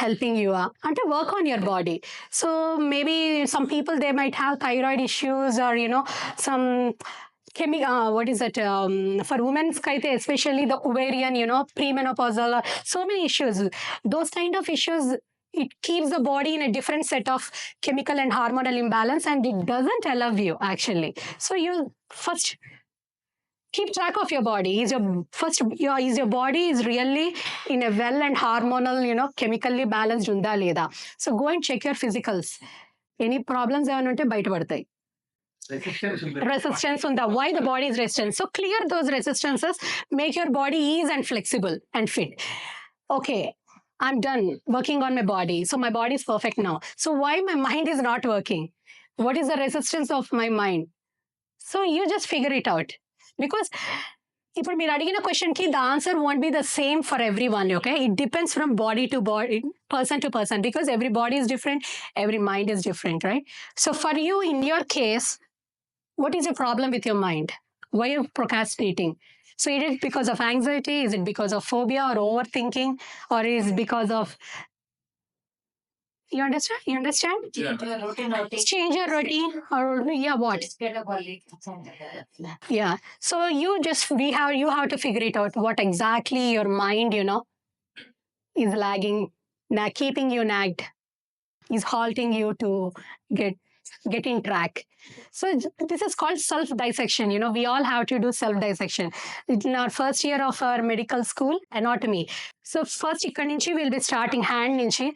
helping you. Ante work on your body. So maybe some people, they might have thyroid issues or some what is it? For women's kaite, especially the ovarian, premenopausal, so many issues. Those kind of issues, it keeps the body in a different set of chemical and hormonal imbalance, and it doesn't allow you actually. So you first keep track of your body. Is your body is really in a well and hormonal, chemically balanced unda leda? So go and check your physicals. Any problems ఏమైనా ఉంటే బయటపడతాయి. Resistance on why the body is resistant. So clear those resistances, make your body ease and flexible and fit. Okay, I'm done working on my body. So my body is perfect now. So why my mind is not working? What is the resistance of my mind? So you just figure it out. Because ఇప్పుడు మీరు అడిగిన క్వశ్చన్కి the answer won't be the same for everyone, okay? It depends from body to body, person to person, because every body is different, every mind is different, right? So for you, in your case, what is your problem with your mind? Why are you procrastinating? So is it because of anxiety? Is it because of phobia or overthinking? Or is it because of... You understand? Change your routine or what? Yeah. So you have to figure it out what exactly your mind, is lagging, keeping you nagged, is halting you to get in track. So this is called self-dissection. We all have to do self-dissection. In our first year of our medical school, anatomy. So first ikkadi nunchi we'll be starting hand nunchi.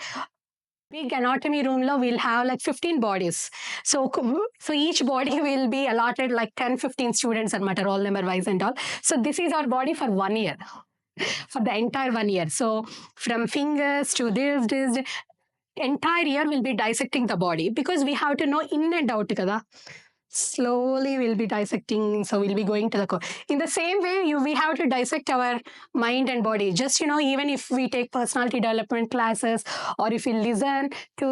Big anatomy room lo we'll have like 15 bodies. So each body will be allotted like 10-15 students and matter all number wise and all. So this is our body for 1 year, for the entire 1 year. So from fingers to this entire year we'll be dissecting the body, because we have to know in and out kada. Slowly we'll be dissecting. So we'll be going to the core. In the same way, we have to dissect our mind and body. Just, even if we take personality development classes, or if we listen to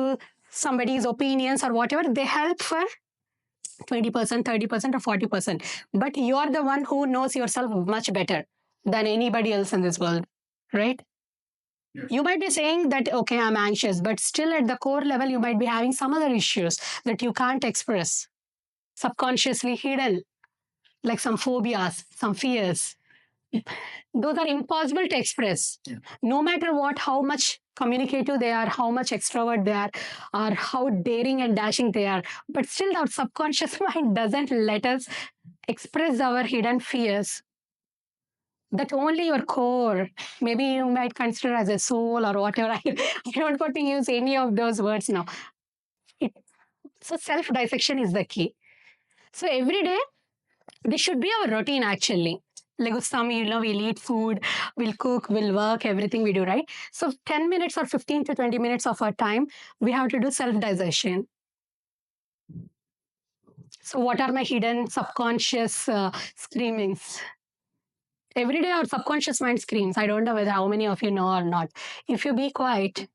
somebody's opinions or whatever, they help for 20%, 30% or 40%. But you are the one who knows yourself much better than anybody else in this world, right? You might be saying that, okay, I'm anxious, but still at the core level, you might be having some other issues that you can't express, subconsciously hidden, like some phobias, some fears. Those are impossible to express. No matter what, how much communicative they are, how much extrovert they are, or how daring and dashing they are. But still, our subconscious mind doesn't let us express our hidden fears. That only your core, maybe you might consider as a soul or whatever. I don't want to use any of those words now. It, so self dissection is the key. So every day, this should be our routine actually. Like some, we'll eat food, we'll cook, we'll work, everything we do, right? So 10 minutes or 15 to 20 minutes of our time, we have to do self dissection. So what are my hidden subconscious screamings? Every day our subconscious mind screams. I don't know whether how many of you know or not. If you be quiet,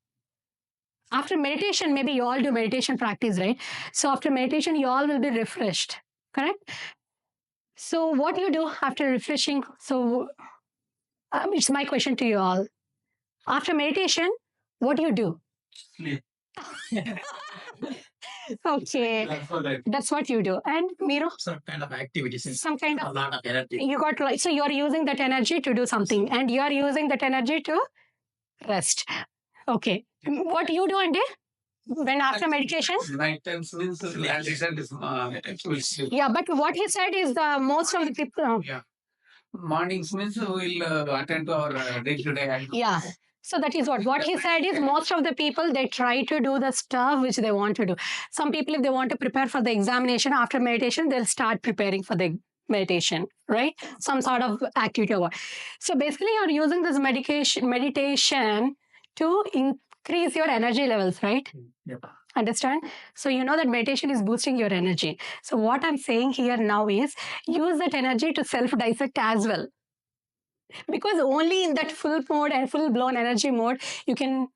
after meditation, maybe you all do meditation practice, right? So after meditation, you all will be refreshed, correct? So what do you do after refreshing? So it's my question to you all. After meditation, what do you do? Sleep. Okay, that's what you do. And Miro? Some kind of activities. Some kind A of, lot of energy. you got like, so you are using that energy to do something and you are using that energy to rest. Okay. What you do, Andy? When after meditation? Night times means relaxation is sleep. Yeah, but what he said is the most of the people. Yeah. Mornings means we'll attend to our day-to-day activities. Yeah. So that is what he said is most of the people they try to do the stuff which they want to do. Some people, if they want to prepare for the examination after meditation, they'll start preparing for the meditation, right? Some sort of activity or what. So basically, you're using this meditation to increase your energy levels, right? Yep. Understand? So you know that meditation is boosting your energy. So what I'm saying here now is use that energy to self-dissect as well. Because only in that full mode and full blown energy mode, you can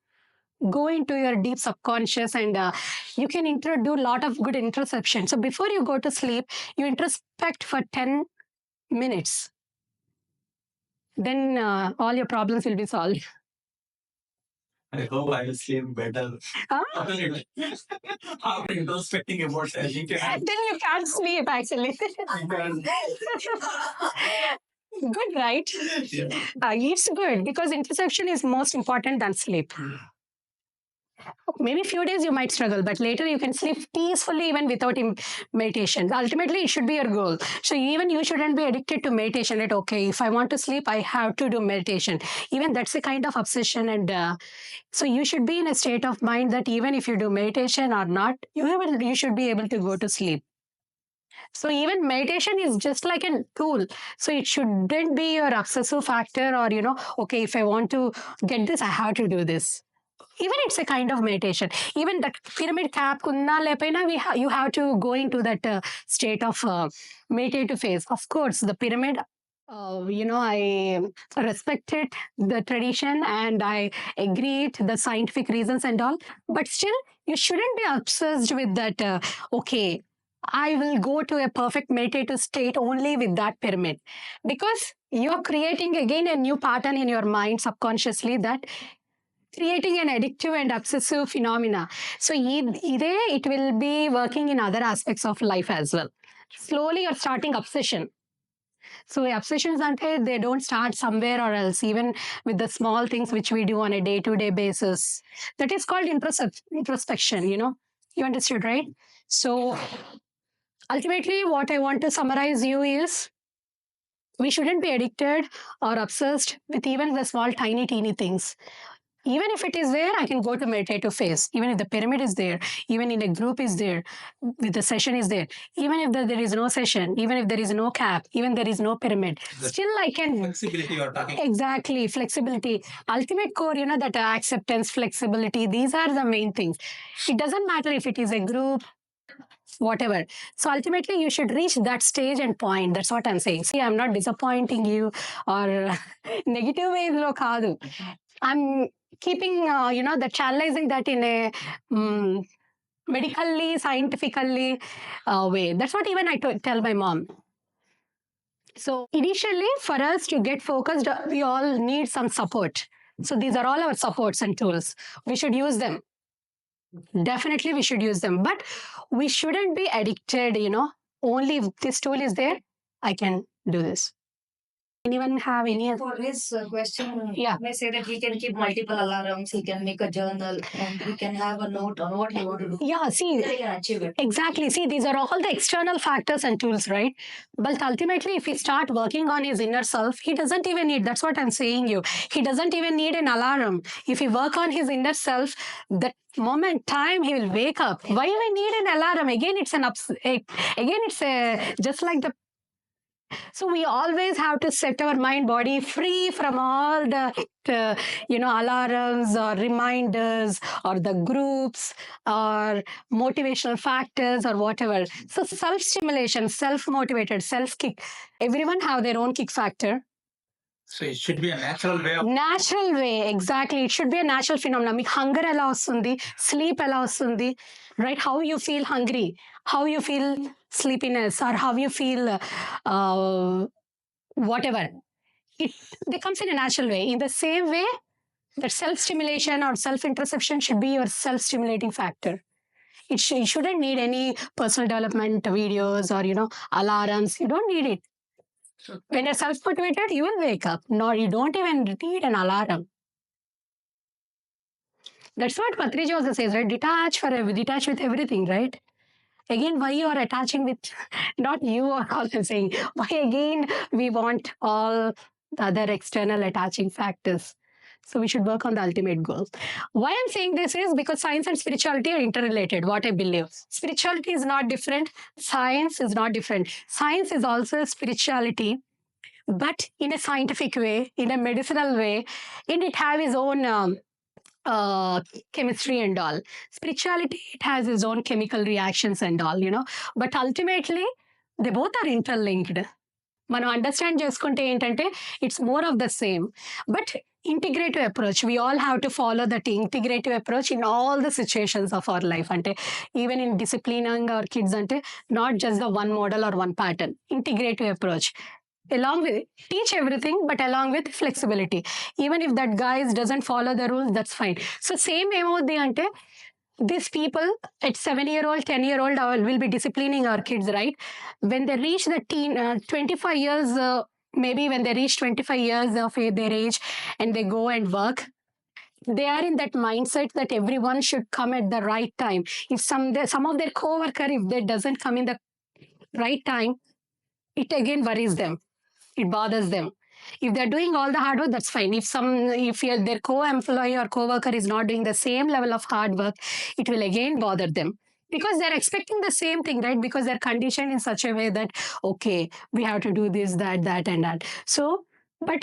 go into your deep subconscious and you can do a lot of good introspection. So before you go to sleep, you introspect for 10 minutes. Then all your problems will be solved. I hope I will sleep better. Huh? After introspecting about anything. Then you can't sleep actually. Good, right? Yeah. It's good because introspection is most important than sleep. Maybe a few days you might struggle, but later you can sleep peacefully even without meditation. Ultimately, it should be your goal. So even you shouldn't be addicted to meditation. That okay, if I want to sleep, I have to do meditation. Even that's a kind of obsession, and so you should be in a state of mind that even if you do meditation or not, you should be able to go to sleep. So even meditation is just like a tool. So it shouldn't be your obsessive factor or, okay, if I want to get this, I have to do this. Even it's a kind of meditation. Even that pyramid cap kunna lepena, you have to go into that state of meditative phase. Of course, the pyramid, I respected the tradition and I agreed the scientific reasons and all. But still, you shouldn't be obsessed with that. Okay, I will go to a perfect meditative state only with that pyramid, because you are creating again a new pattern in your mind subconsciously that creating an addictive and obsessive phenomena. So it will be working in other aspects of life as well. Slowly you're starting obsession. So obsessions ante, they don't start somewhere or else, even with the small things which we do on a day-to-day basis. That is called introspection, You understood, right? So ultimately, what I want to summarize you is we shouldn't be addicted or obsessed with even the small, tiny, teeny things. Even if it is there, I can go to meditative phase. Even if the pyramid is there, even in a group is there, with the session is there, even if there is no session, even if there is no cap, even there is no pyramid, still I can. Flexibility you're talking. Exactly, flexibility. Ultimate core, that acceptance, flexibility, these are the main things. It doesn't matter if it is a group, whatever. So ultimately, you should reach that stage and point. That's what I'm saying. See, I'm not disappointing you or negative ways, lo kaadu. I'm keeping, the channelizing that in a medically, scientifically way. That's what even I tell my mom. So initially, for us to get focused, we all need some support. So these are all our supports and tools. We should use them. Definitely we should use them, but we shouldn't be addicted, only if this tool is there, I can do this. Anyone have any other? For his question, Yeah. may say that he can keep multiple alarms, he can make a journal, and he can have a note on what he want to do. Yeah, see, Then he can achieve it. exactly. See, these are all the external factors and tools, right? But ultimately, if he start working on his inner self, he doesn't even need, that's what I'm saying you. He doesn't even need an alarm. If he work on his inner self, that moment time he will wake up. Why do we need an alarm? Again, it's just like the. So we always have to set our mind body free from all the alarms or reminders or the groups or motivational factors or whatever. So self-stimulation, self-motivated, self-kick. Everyone have their own kick factor. So it should be a natural way of. Natural way, exactly. It should be a natural phenomenon. మీకు hunger ఎలా వస్తుంది, sleep ఎలా వస్తుంది, right? How you feel hungry, how you feel sleepiness, or how you feel whatever. They comes in a natural way. In the same way, that self-stimulation or self-interception should be your self-stimulating factor. You shouldn't need any personal development videos or alarms. You don't need it. When you're self-motivated, you will wake up. No, you don't even need an alarm. That's what Patriji also says, right? Detach with everything, right? Again, why you are attaching with, not you are also saying, why again we want all the other external attaching factors. So we should work on the ultimate goal. Why I'm saying this is because science and spirituality are interrelated, what I believe. Spirituality is not different. Science is not different. Science is also spirituality, but in a scientific way, in a medicinal way, and it have its own chemistry and all. Spirituality, it has its own chemical reactions and all, but ultimately they both are interlinked. మనం understand చేసుకుంటే ఏంటంటే it's more of the same but integrative approach we all have to follow that integrative approach in all the situations of our life అంటే even in disciplining our kids అంటే not just the one model or one pattern integrative approach along with teach everything but along with flexibility. Even if that guy doesn't follow the rules, that's fine. So same ఏమవుద్ది అంటే these people at 7-year-old 10-year-old will be disciplining our kids, right? When they reach the 25 years, maybe when they reach 25 years of their age and they go and work, they are in that mindset that everyone should come at the right time. If some of their co-worker, if they doesn't come in the right time, it again worries them. It bothers them. If they're doing all the hard work, that's fine. If their co-employee or co-worker is not doing the same level of hard work, it will again bother them. Because they're expecting the same thing, right? Because they're conditioned in such a way that, okay, we have to do this, that, and that. So, but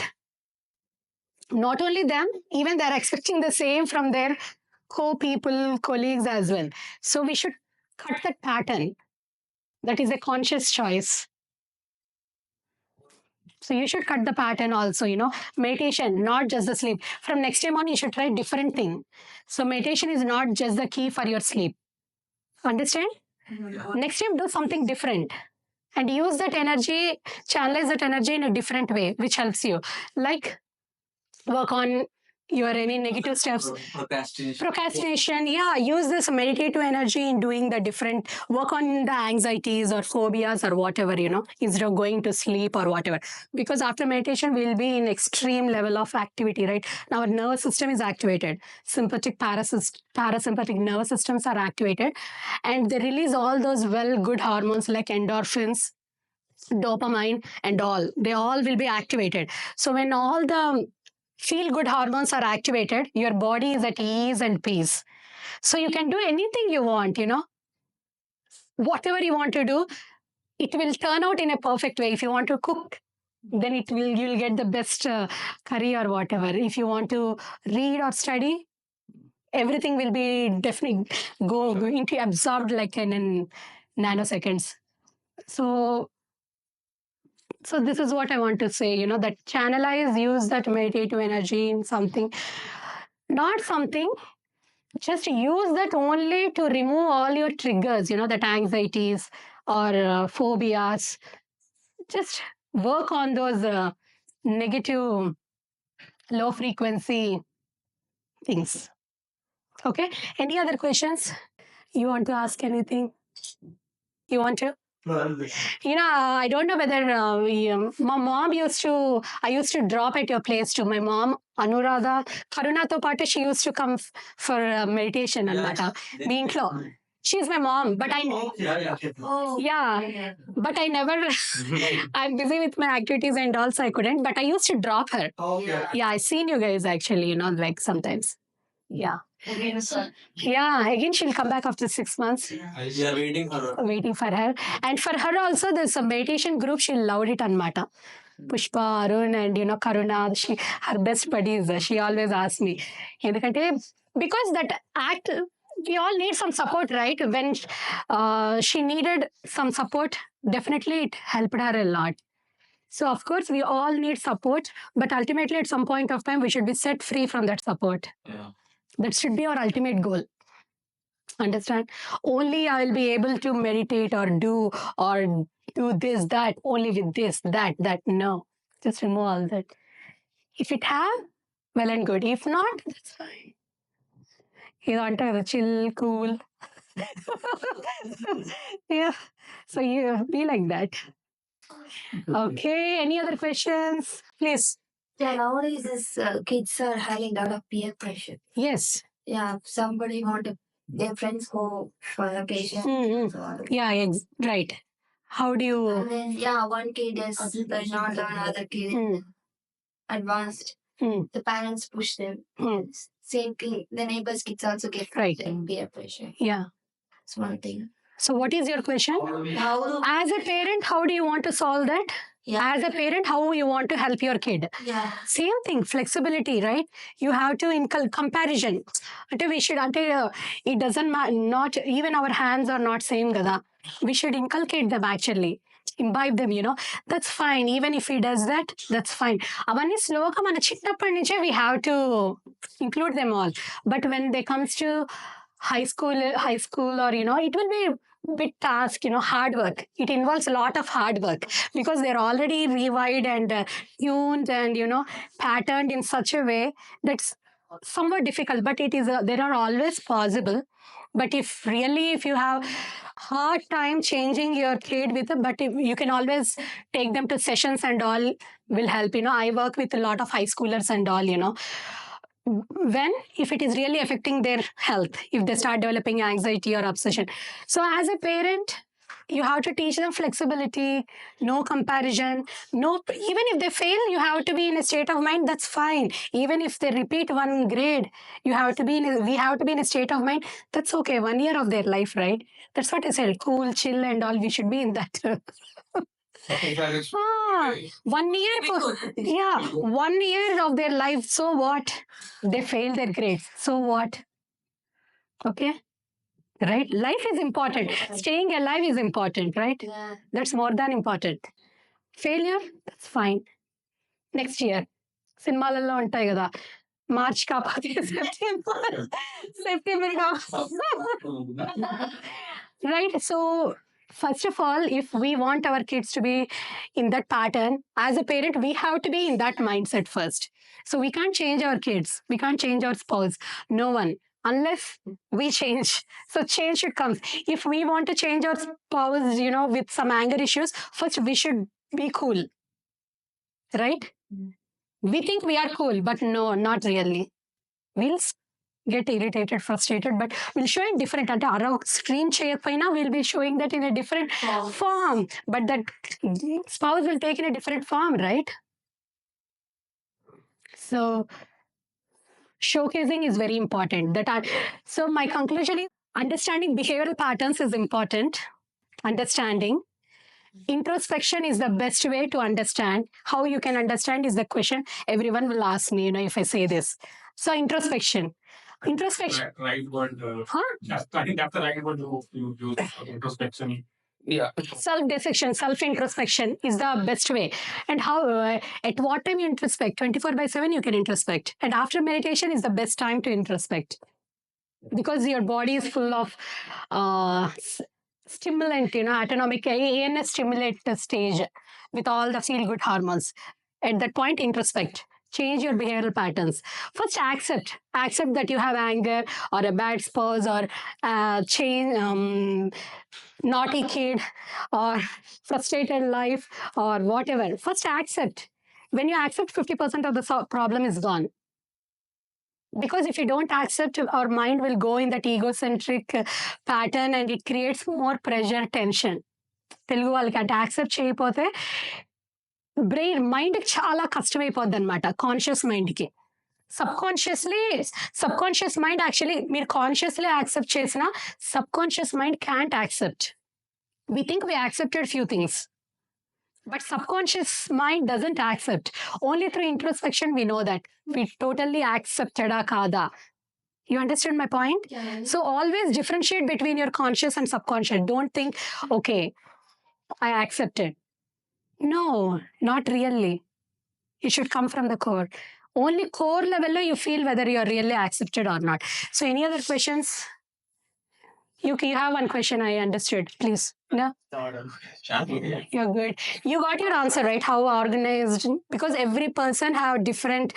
not only them, even they're expecting the same from their colleagues as well. So we should cut that pattern. That is a conscious choice. So you should cut the pattern also, meditation, not just the sleep. From next time on, you should try different thing. So meditation is not just the key for your sleep. Understand? Next time, do something different and use that energy, channelize that energy in a different way, which helps you. Like work on your any negative steps. Procrastination. Yeah, use this meditative energy in doing the different work on the anxieties or phobias or whatever, instead of going to sleep or whatever. Because after meditation, we'll be in extreme level of activity, right? Now our nervous system is activated. Sympathetic, parasympathetic nervous systems are activated and they release all those good hormones like endorphins, dopamine and all. They all will be activated. So when all the feel-good hormones are activated, your body is at ease and peace. So you can do anything you want, whatever you want to do, it will turn out in a perfect way. If you want to cook, then you'll get the best curry or whatever. If you want to read or study, everything will be definitely going to absorbed like in nanoseconds. So this is what I want to say, that channelize, use that meditative energy in something, not something, just use that only to remove all your triggers, that anxieties or phobias. Just work on those negative low frequency things. Okay. Any other questions? You want to ask anything? You want to? I don't know whether my mom I used to drop at your place too. My mom, Anuradha, Karunato Pata, she used to come for meditation and మీ ఇంట్లో. She's my mom, but but I never, I'm busy with my activities and also I couldn't, but I used to drop her. Yeah, I seen you guys actually, like sometimes. Yeah. Yeah, again she'll come back after 6 months. We are Waiting for her. And for her also, there's a meditation group. She loved it Anmata. Pushpa, Arun, and Karuna, her best buddies. She always asks me. ఎందుకంటే because that act, we all need some support, right? When she needed some support, definitely it helped her a lot. So of course we all need support, but ultimately at some point of time we should be set free from that support. Yeah. That should be our ultimate goal. Understand? Only I will be able to meditate or do this, that, only with this, that. No. Just remove all that. If it have, well and good. If not, that's fine. You want to chill, cool. Yeah. So you be like that. Okay. Any other questions? Please. Yeah, nowadays kids are having a lot of peer pressure. Yes. Yeah, somebody want to, their friends go for vacation. Yeah, right. How do you? And then one kid does not learn, other kid advanced. The parents push them. Same thing. The neighbors' kids also get peer pressure. Yeah. That's one thing. So what is your question? As a parent, how do you want to solve that? Yeah. As a parent, how you want to help your kid? Yeah. Same thing, flexibility, right? You have to comparison. We should, it doesn't matter, not even our hands are not same gada. We should inculcate them actually. Imbibe them, that's fine. Even if he does that, that's fine. Avanni sloga mana chinnapadi nunche we have to include them all. But when they comes to high school or it will be big task, hard work. It involves a lot of hard work because they're already rewired and tuned and patterned in such a way that's somewhat difficult, but it is there are always possible. But if you have hard time changing your kid with but you can always take them to sessions and all will help. I work with a lot of high schoolers and all, when if it is really affecting their health, if they start developing anxiety or obsession. So as a parent, you have to teach them flexibility, no comparison, no, even if they fail, you have to be in a state of mind, that's fine. Even if they repeat one grade, we have to be in a state of mind, that's okay. 1 year of their life, right? That's what I said, cool, chill and all, we should be in that. 1 year, 1 year of their life, so what? They failed their grades, so what? Okay? Right? Life is important. Staying alive is important, right? Yeah. That's more than important. Failure, that's fine. Next year. సినిమాలలో ఉంటాయి కదా March కాకపోతే September right? So first of all, if we want our kids to be in that pattern, as a parent we have to be in that mindset first. So we can't change our kids, we can't change our spouse, no one, unless we change. So change should come. If we want to change our spouse, with some anger issues, first we should be cool, right? We think we are cool, but no, not really. We'll get irritated, frustrated, but we'll show it different. Ante ara screen cheyakapoyina, we'll be showing that in a different form. But that spouse will take in a different form, right? So showcasing is very important. So my conclusion is understanding behavioral patterns is important. Understanding. Introspection is the best way to understand. How you can understand is the question everyone will ask me, if I say this. So introspection. Right word. I think that's the right word you use. Introspection. Yeah. Self-dissection, self-introspection is the best way. And how, at what time you introspect? 24/7 you can introspect. And after meditation is the best time to introspect. Because your body is full of stimulant, autonomic ANS stimulate stage with all the feel-good hormones. At that point, introspect. Change your behavioral patterns. First, accept that you have anger or a bad spouse or naughty kid or frustrated life or whatever. First, accept. When you accept, 50% of the problem is gone. Because if you don't accept, our mind will go in that egocentric pattern and it creates more pressure, tension. Telugu వాళ్ళకి అంటే accept చేయకపోతే brain మైండ్కి చాలా కష్టమైపోద్ది అనమాట, conscious మైండ్కి. Sub conscious mind actually మీరు consciously accept చేసిన sub conscious mind can't accept. We think we accepted few things, but subconscious mind doesn't accept. Only through introspection we know that we totally accepted kada. You understand my point? Yeah. So always differentiate between your conscious and subconscious. Don't think, okay, I accepted. No, not really. It should come from the core. Only core level you feel whether you are really accepted or not. So any other questions? You have one question, I understood. Please. No? You're good. You got your answer, right? How organized? Because every person have different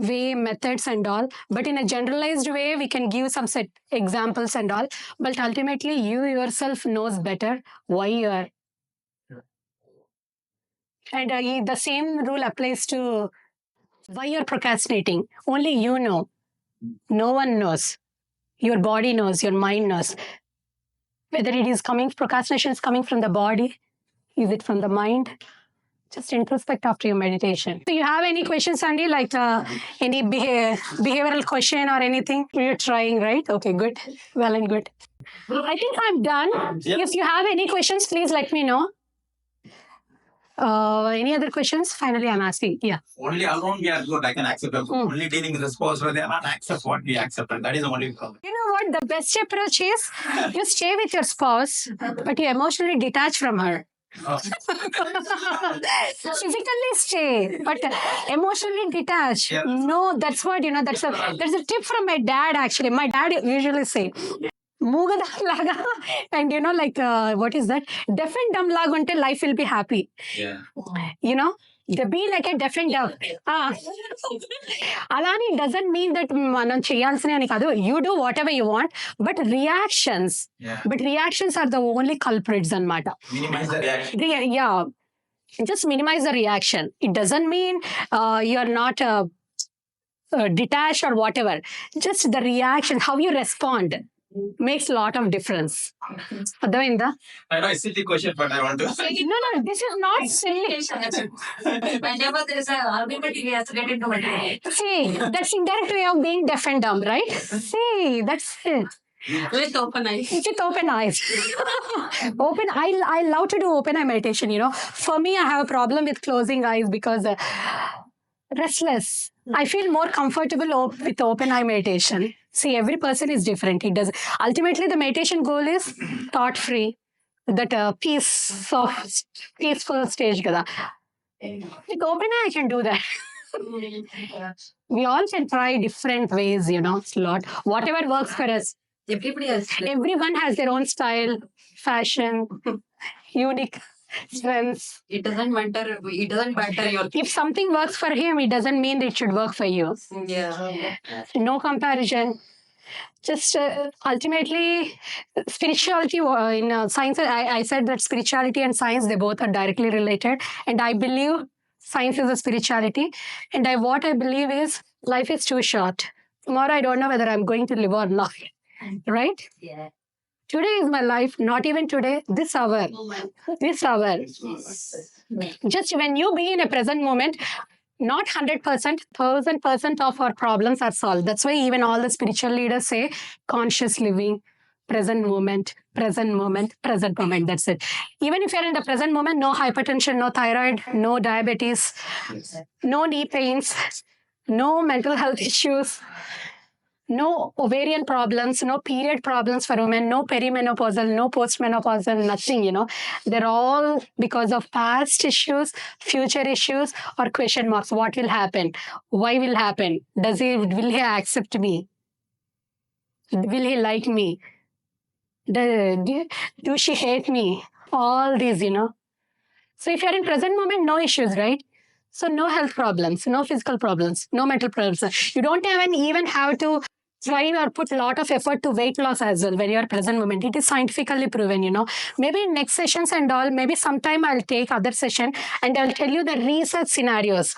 way, methods and all. But in a generalized way, we can give some set examples and all. But ultimately, you yourself knows better why you are. And the same rule applies to why you're procrastinating. Only you know. No one knows. Your body knows, your mind knows. Whether it is procrastination is coming from the body, is it from the mind? Just introspect after your meditation. Do you have any questions, Sandy? Like any behavioral question or anything? You're trying, right? Okay, good. Well and good. I think I'm done. Yep. If you have any questions, please let me know. Any other questions? Finally, I'm asking. Yeah. Only alone we are good. I can accept them. Only dealing with the spouse where they are not accept what we accepted. That is the only problem. You know what? The best approach is you stay with your spouse, but you emotionally detach from her. Oh. Physically stay, but emotionally detach. Yep. No, that's what, there's a tip from my dad actually. My dad usually say, Mugada and like what is that? Deaf and dumb lag until life will be happy. Yeah. The be like a deaf and dumb. Alani doesn't mean that manam cheyalsine ani kadu. You do whatever you want, but reactions. Yeah. But reactions are the only culprits anamata. Minimize the reaction. Yeah. Just minimize the reaction. It doesn't mean you're not detached or whatever. Just the reaction, how you respond makes a lot of difference. Advainda? I know it's a silly question, but I want to. No, this is not silly. Whenever there is an argument, he has to get into it. See, that's indirect way of being deaf and dumb, right? See, that's it. With open eyes. With open eyes. I love to do open eye meditation, For me, I have a problem with closing eyes because restless. I feel more comfortable with open eye meditation. See, every person is different. Ultimately, the meditation goal is thought-free, that peaceful stage. With open eye, I can do that. We all can try different ways, It's a lot. Whatever works for us. Everyone has their own style, fashion, unique strengths. It doesn't matter. If something works for him, it doesn't mean it should work for you. Yeah. No comparison. Just ultimately, spirituality in science. I said that spirituality and science, they both are directly related, and I believe science is a spirituality. And what I believe is life is too short. Tomorrow, I don't know whether I'm going to live or not. Right? Yeah. Today is my life, not even today, this hour. This hour. Just when you be in a present moment, not 100%, 1000% of our problems are solved. That's why even all the spiritual leaders say conscious living, present moment, present moment, present moment. That's it. Even if you're in the present moment, no hypertension, no thyroid, no diabetes, no knee pains, no mental health issues, no ovarian problems, no period problems for women, no perimenopausal, no postmenopausal, nothing, They're all because of past issues, future issues, or question marks. What will happen? Why will happen? Will he accept me? Will he like me? Do she hate me? All these, So if you're in present moment, no issues, right? So no health problems, no physical problems, no mental problems. You don't even have to try or put a lot of effort to weight loss as well when you're present moment. It is scientifically proven, Maybe in next sessions and all, maybe sometime I'll take other session and I'll tell you the research scenarios.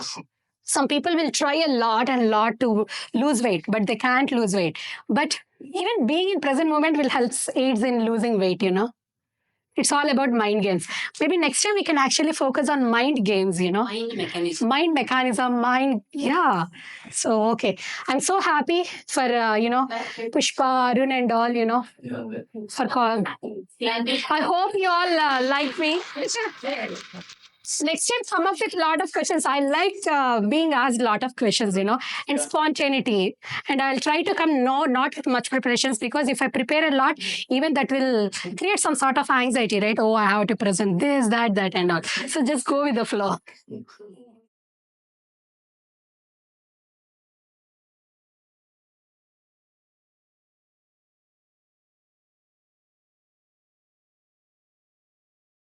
Some people will try a lot and lot to lose weight, but they can't lose weight. But even being in present moment will help aids in losing weight. It's all about mind games. Maybe next time we can actually focus on mind games, Mind mechanism, yeah. So, okay. I'm so happy for, Pushpa, Arun and all, for call. I hope you all like me. Next time, come up with a lot of questions. I like being asked a lot of questions, and spontaneity. And I'll try to come not with much preparations, because if I prepare a lot, even that will create some sort of anxiety, right? Oh, I have to present this, that, and all. So just go with the flow.